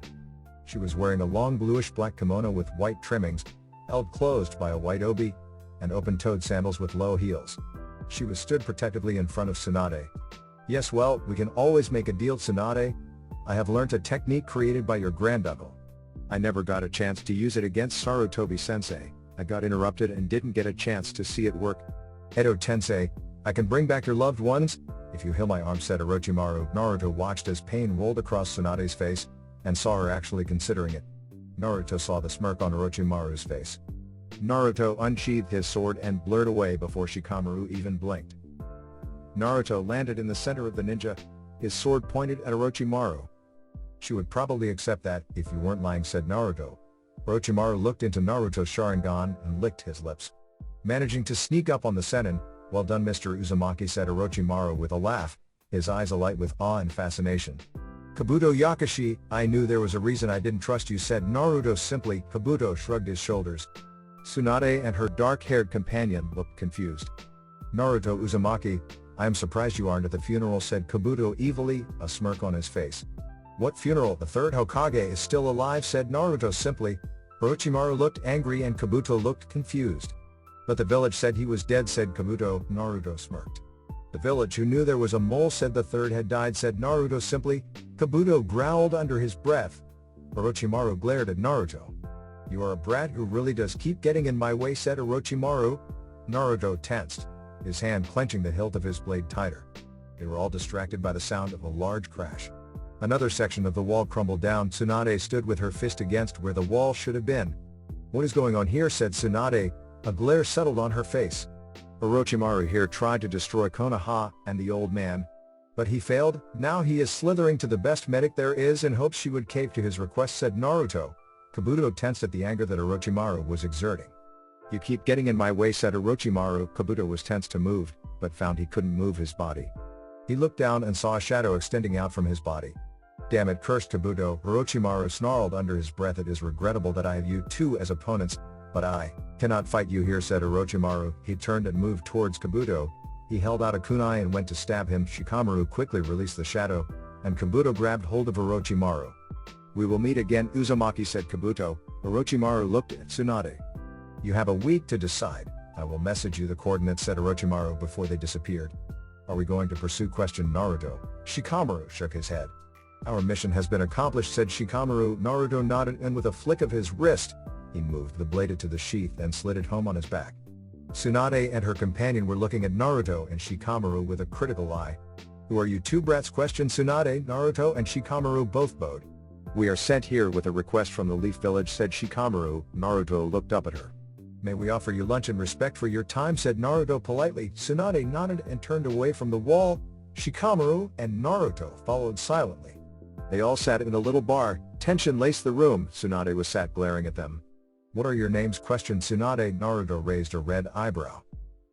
She was wearing a long bluish-black kimono with white trimmings, held closed by a white obi, and open-toed sandals with low heels. She was stood protectively in front of Tsunade. Yes, well, we can always make a deal, Tsunade. I have learnt a technique created by your granduncle. I never got a chance to use it against Sarutobi-sensei. I got interrupted and didn't get a chance to see it work. Edo-tensei, I can bring back your loved ones, if you heal my arm, said Orochimaru. Naruto watched as pain rolled across Tsunade's face, and saw her actually considering it. Naruto saw the smirk on Orochimaru's face. Naruto unsheathed his sword and blurred away before Shikamaru even blinked. Naruto landed in the center of the ninja, his sword pointed at Orochimaru. She would probably accept that, if you weren't lying, said Naruto. Orochimaru looked into Naruto's Sharingan and licked his lips. Managing to sneak up on the seinen, well done, Mr. Uzumaki, said Orochimaru with a laugh, his eyes alight with awe and fascination. Kabuto Yakashi, I knew there was a reason I didn't trust you, said Naruto simply. Kabuto shrugged his shoulders. Tsunade and her dark-haired companion looked confused. Naruto Uzumaki, I am surprised you aren't at the funeral, said Kabuto evilly, a smirk on his face. What funeral? The third Hokage is still alive, said Naruto simply. Orochimaru looked angry and Kabuto looked confused. But the village said he was dead, said Kabuto. Naruto smirked. The village who knew there was a mole said the third had died, said Naruto simply. Kabuto growled under his breath. Orochimaru glared at Naruto. You are a brat who really does keep getting in my way, said Orochimaru. Naruto tensed, his hand clenching the hilt of his blade tighter. They were all distracted by the sound of a large crash. Another section of the wall crumbled down. Tsunade stood with her fist against where the wall should have been. "What is going on here?" said Tsunade. A glare settled on her face. "Orochimaru here tried to destroy Konoha and the old man. But he failed. Now he is slithering to the best medic there is in hopes she would cave to his request," said Naruto. Kabuto tensed at the anger that Orochimaru was exerting. "You keep getting in my way," said Orochimaru. Kabuto was tense to move, but found he couldn't move his body. He looked down and saw a shadow extending out from his body. "Damn it," cursed Kabuto. Orochimaru snarled under his breath. "It is regrettable that I have you two as opponents, but I cannot fight you here," said Orochimaru. He turned and moved towards Kabuto. He held out a kunai and went to stab him. Shikamaru quickly released the shadow, and Kabuto grabbed hold of Orochimaru. "We will meet again, Uzumaki," said Kabuto. Orochimaru looked at Tsunade. "You have a week to decide. I will message you the coordinates," said Orochimaru before they disappeared. "Are we going to pursue?" questioned Naruto. Shikamaru shook his head. "Our mission has been accomplished," said Shikamaru. Naruto nodded, and with a flick of his wrist, he moved the blade to the sheath and slid it home on his back. Tsunade and her companion were looking at Naruto and Shikamaru with a critical eye. "Who are you two brats?" questioned Tsunade. Naruto and Shikamaru both bowed. "We are sent here with a request from the Leaf Village," said Shikamaru. Naruto looked up at her. "May we offer you lunch in respect for your time?" said Naruto politely. Tsunade nodded and turned away from the wall. Shikamaru and Naruto followed silently. They all sat in a little bar. Tension laced the room. Tsunade was sat glaring at them. "What are your names?" questioned Tsunade. Naruto raised a red eyebrow.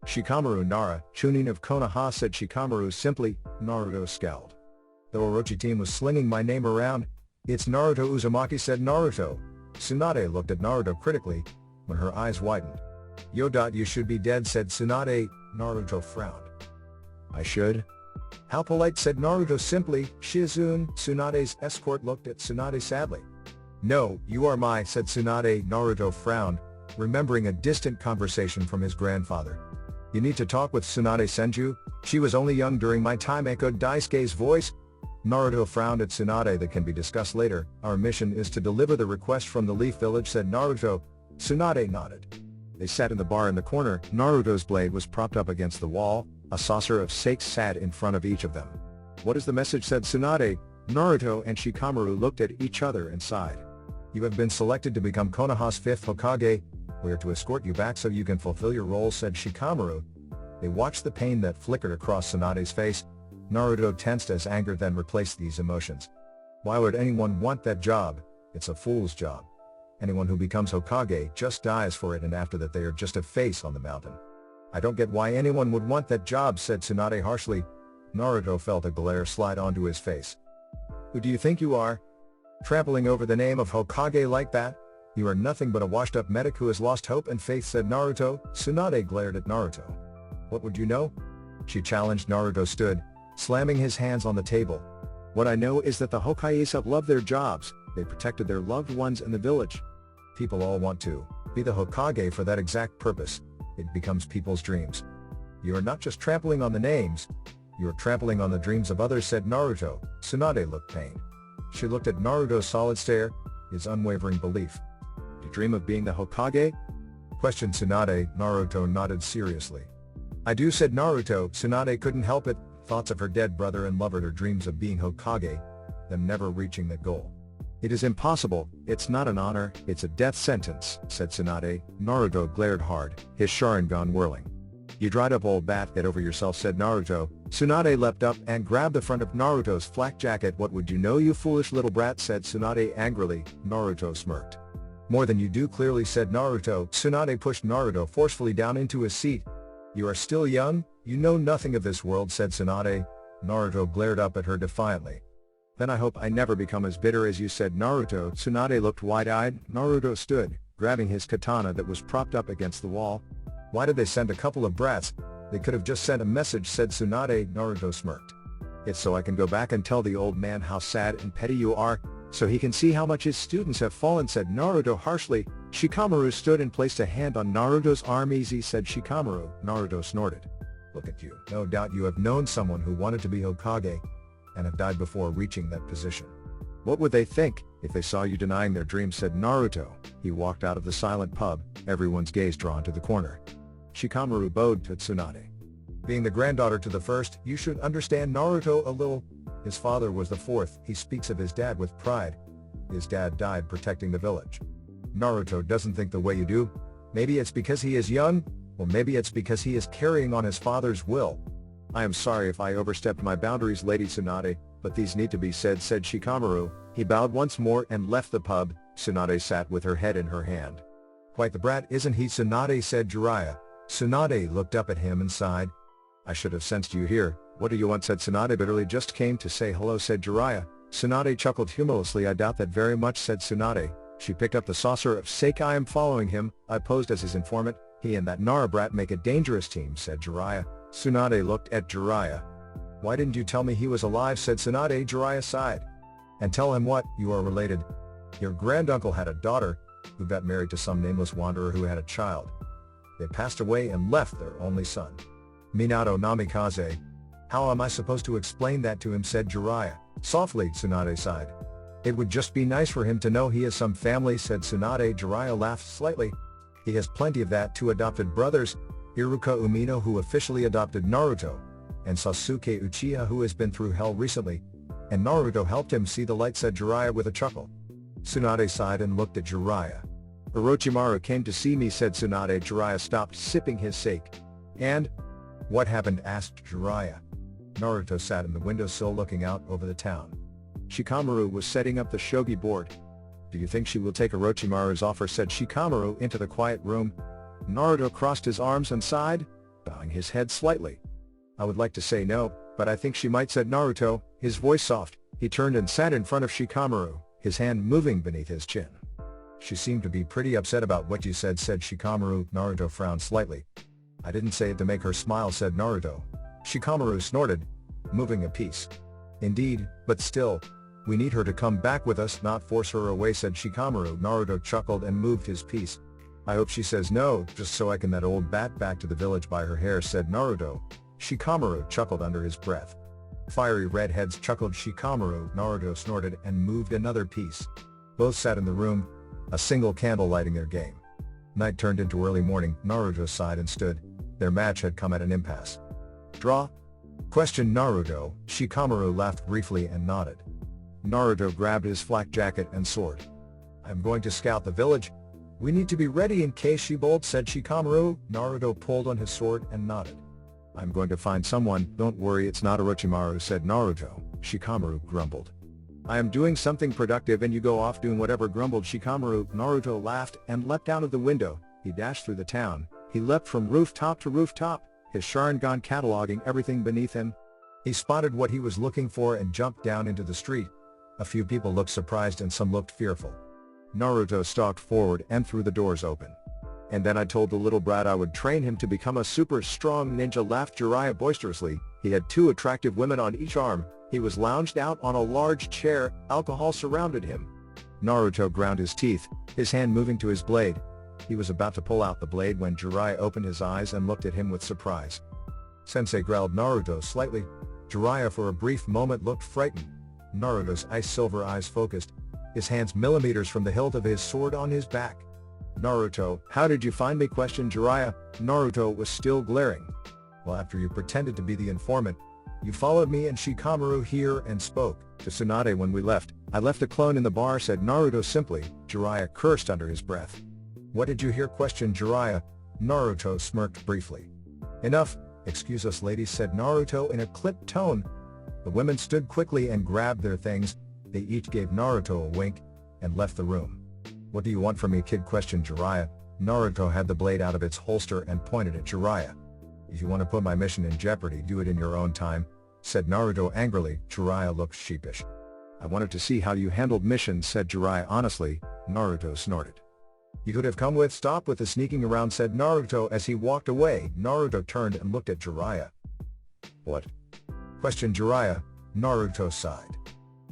"Shikamaru Nara, Chunin of Konoha," said Shikamaru simply. Naruto scowled. "The Orochi team was slinging my name around." "It's Naruto Uzumaki," said Naruto. Tsunade looked at Naruto critically, when her eyes widened. "You should be dead," said Tsunade. Naruto frowned. "I should?" "How polite," said Naruto simply. "Shizune." Tsunade's escort looked at Tsunade sadly. "No, you are my," said Tsunade. Naruto frowned, remembering a distant conversation from his grandfather. "You need to talk with Tsunade Senju. She was only young during my time," echoed Daisuke's voice. Naruto frowned at Tsunade. "That can be discussed later. Our mission is to deliver the request from the Leaf Village," said Naruto. Tsunade nodded. They sat in the bar in the corner. Naruto's blade was propped up against the wall. A saucer of sake sat in front of each of them. "What is the message?" said Tsunade. Naruto and Shikamaru looked at each other and sighed. "You have been selected to become Konoha's 5th Hokage. We are to escort you back so you can fulfill your role," said Shikamaru. They watched the pain that flickered across Tsunade's face. Naruto tensed as anger then replaced these emotions. "Why would anyone want that job? It's a fool's job. Anyone who becomes Hokage just dies for it, and after that they are just a face on the mountain. I don't get why anyone would want that job," said Tsunade harshly. Naruto felt a glare slide onto his face. "Who do you think you are? Trampling over the name of Hokage like that? You are nothing but a washed-up medic who has lost hope and faith," said Naruto. Tsunade glared at Naruto. "What would you know?" she challenged. Naruto stood, slamming his hands on the table. "What I know is that the Hokages have loved their jobs. They protected their loved ones in the village. People all want to be the Hokage for that exact purpose. It becomes people's dreams. You are not just trampling on the names, you are trampling on the dreams of others," said Naruto. Tsunade looked pained. She looked at Naruto's solid stare, his unwavering belief. "Do you dream of being the Hokage?" questioned Tsunade. Naruto nodded seriously. "I do," said Naruto. Tsunade couldn't help it. Thoughts of her dead brother and lover, her dreams of being Hokage, them never reaching that goal. "It is impossible. It's not an honor, it's a death sentence," said Tsunade. Naruto glared hard, his Sharingan whirling. "You dried up old bat, get over yourself," said Naruto. Tsunade leapt up and grabbed the front of Naruto's flak jacket. "What would you know, you foolish little brat," said Tsunade angrily. Naruto smirked. "More than you do clearly," said Naruto. Tsunade pushed Naruto forcefully down into his seat. "You are still young, you know nothing of this world," said Tsunade. Naruto glared up at her defiantly. "Then I hope I never become as bitter as you," said Naruto. Tsunade looked wide-eyed. Naruto stood, grabbing his katana that was propped up against the wall. "Why did they send a couple of brats? They could have just sent a message," said Tsunade. Naruto smirked. "It's so I can go back and tell the old man how sad and petty you are, so he can see how much his students have fallen," said Naruto harshly. Shikamaru stood and placed a hand on Naruto's arm. "Easy," said Shikamaru. Naruto snorted. "Look at you. No doubt you have known someone who wanted to be Hokage, and have died before reaching that position. What would they think if they saw you denying their dreams?" said Naruto. He walked out of the silent pub, everyone's gaze drawn to the corner. Shikamaru bowed to Tsunade. "Being the granddaughter to the first, you should understand Naruto a little. His father was the fourth. He speaks of his dad with pride. His dad died protecting the village. Naruto doesn't think the way you do. Maybe it's because he is young, or maybe it's because he is carrying on his father's will. I am sorry if I overstepped my boundaries, Lady Tsunade, but these need to be said, said Shikamaru. He bowed once more and left the pub. Tsunade sat with her head in her hand. Quite the brat, isn't he, Tsunade, said Jiraiya. Tsunade looked up at him and sighed. I should have sensed you here. What do you want, said Tsunade bitterly. Just came to say hello, said Jiraiya. Tsunade chuckled humorously. I doubt that very much, said Tsunade. She picked up the saucer of sake. I am following him. I posed as his informant. He and that Nara brat make a dangerous team, said Jiraiya. Tsunade looked at Jiraiya. Why didn't you tell me he was alive, said Tsunade. Jiraiya sighed. And tell him what? You are related. Your granduncle had a daughter, who got married to some nameless wanderer who had a child. They passed away and left their only son. Minato Namikaze. How am I supposed to explain that to him, said Jiraiya. Softly, Tsunade sighed. It would just be nice for him to know he has some family, said Tsunade. Jiraiya laughed slightly. He has plenty of that. 2 adopted brothers, Iruka Umino, who officially adopted Naruto, and Sasuke Uchiha, who has been through hell recently, and Naruto helped him see the light, said Jiraiya with a chuckle. Tsunade sighed and looked at Jiraiya. Orochimaru came to see me, said Tsunade. Jiraiya stopped sipping his sake. And? What happened, asked Jiraiya. Naruto sat in the windowsill looking out over the town. Shikamaru was setting up the shogi board. Do you think she will take Orochimaru's offer, said Shikamaru into the quiet room. Naruto crossed his arms and sighed, bowing his head slightly. I would like to say no, but I think she might, said Naruto, his voice soft. He turned and sat in front of Shikamaru, his hand moving beneath his chin. She seemed to be pretty upset about what you said, said Shikamaru. Naruto frowned slightly. I didn't say it to make her smile, said Naruto. Shikamaru snorted, moving a piece. Indeed, but still, we need her to come back with us, not force her away, said Shikamaru. Naruto chuckled and moved his piece. I hope she says no, just so I can that old bat back to the village by her hair, said Naruto. Shikamaru chuckled under his breath. Fiery redheads, chuckled Shikamaru. Naruto snorted and moved another piece. Both sat in the room, a single candle lighting their game. Night turned into early morning. Naruto sighed and stood. Their match had come at an impasse. Draw? Questioned Naruto. Shikamaru laughed briefly and nodded. Naruto grabbed his flak jacket and sword. I'm going to scout the village. We need to be ready in case she bolts, said Shikamaru. Naruto pulled on his sword and nodded. I'm going to find someone. Don't worry, it's not Orochimaru, said Naruto. Shikamaru grumbled. I am doing something productive and you go off doing whatever, grumbled Shikamaru. Naruto laughed and leapt out of the window. He dashed through the town. He leapt from rooftop to rooftop, his Sharingan cataloging everything beneath him. He spotted what he was looking for and jumped down into the street. A few people looked surprised and some looked fearful. Naruto stalked forward and threw the doors open. And then I told the little brat I would train him to become a super strong ninja, laughed Jiraiya boisterously. He had 2 attractive women on each arm. He was lounged out on a large chair. Alcohol surrounded him. Naruto ground his teeth, his hand moving to his blade. He was about to pull out the blade when Jiraiya opened his eyes and looked at him with surprise. Sensei, growled Naruto slightly. Jiraiya for a brief moment looked frightened. Naruto's ice-silver eyes focused, his hands millimeters from the hilt of his sword on his back. Naruto, how did you find me, questioned Jiraiya. Naruto was still glaring. Well, after you pretended to be the informant, you followed me and Shikamaru here and spoke to Tsunade when we left. I left a clone in the bar, said Naruto simply. Jiraiya cursed under his breath. What did you hear, questioned Jiraiya. Naruto smirked briefly. Enough, excuse us ladies, said Naruto in a clipped tone. The women stood quickly and grabbed their things. They each gave Naruto a wink and left the room. What do you want from me, kid, questioned Jiraiya. Naruto had the blade out of its holster and pointed at Jiraiya. If you want to put my mission in jeopardy, do it in your own time, said Naruto angrily. Jiraiya looked sheepish. I wanted to see how you handled missions, said Jiraiya honestly. Naruto snorted. You could have come with, stop with the sneaking around, said Naruto as he walked away. Naruto turned and looked at Jiraiya. What? Questioned Jiraiya. Naruto sighed.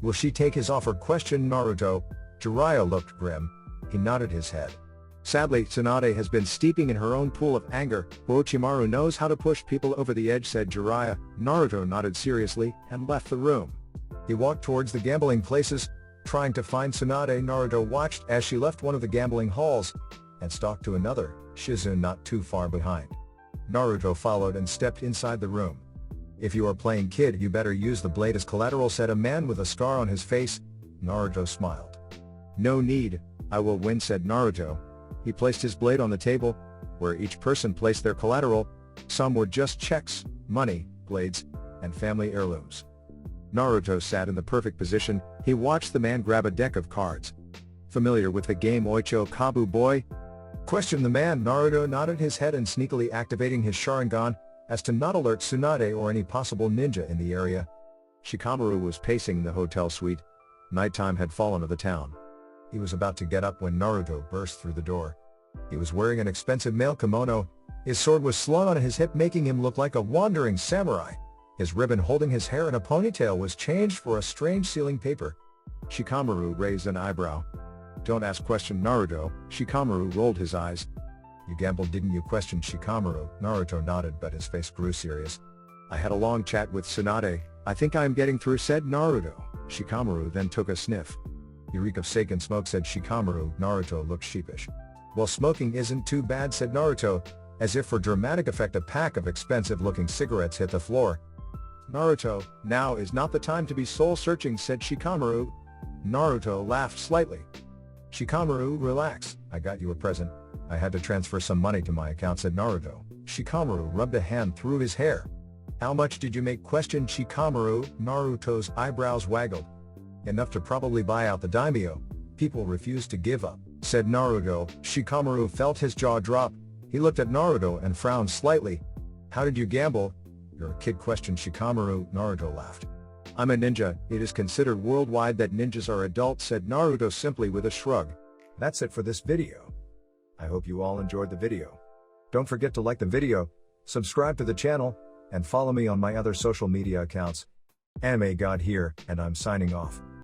Will she take his offer, questioned Naruto. Jiraiya looked grim. He nodded his head. Sadly, Tsunade has been steeping in her own pool of anger. Orochimaru knows how to push people over the edge, said Jiraiya. Naruto nodded seriously and left the room. He walked towards the gambling places, trying to find Tsunade. Naruto watched as she left one of the gambling halls and stalked to another, Shizune not too far behind. Naruto followed and stepped inside the room. If you are playing kid, you better use the blade as collateral, said a man with a scar on his face. Naruto smiled. No need, I will win, said Naruto. He placed his blade on the table, where each person placed their collateral. Some were just checks, money, blades, and family heirlooms. Naruto sat in the perfect position. He watched the man grab a deck of cards. Familiar with the game Oicho Kabu boy? Questioned the man. Naruto nodded his head and sneakily activating his Sharingan, as to not alert Tsunade or any possible ninja in the area. Shikamaru was pacing the hotel suite. Nighttime had fallen on the town. He was about to get up when Naruto burst through the door. He was wearing an expensive male kimono. His sword was slung on his hip, making him look like a wandering samurai. His ribbon holding his hair in a ponytail was changed for a strange sealing paper. Shikamaru raised an eyebrow. Don't ask, questioned Naruto. Shikamaru rolled his eyes. You gambled, didn't you, questioned Shikamaru. Naruto nodded, but his face grew serious. I had a long chat with Tsunade. I think I am getting through, said Naruto. Shikamaru then took a sniff. You reek of sake and smoke, said Shikamaru. Naruto looked sheepish. Well, smoking isn't too bad, said Naruto. As if for dramatic effect, a pack of expensive-looking cigarettes hit the floor. Naruto, now is not the time to be soul-searching, said Shikamaru. Naruto laughed slightly. Shikamaru, relax, I got you a present. I had to transfer some money to my account, said Naruto. Shikamaru rubbed a hand through his hair. How much did you make, questioned Shikamaru. Naruto's eyebrows waggled. Enough to probably buy out the daimyo. People refuse to give up, said Naruto. Shikamaru felt his jaw drop. He looked at Naruto and frowned slightly. How did you gamble? You're a kid, questioned Shikamaru. Naruto laughed. I'm a ninja. It is considered worldwide that ninjas are adults, said Naruto simply with a shrug. That's it for this video. I hope you all enjoyed the video. Don't forget to like the video, subscribe to the channel, and follow me on my other social media accounts. Anime God here, and I'm signing off.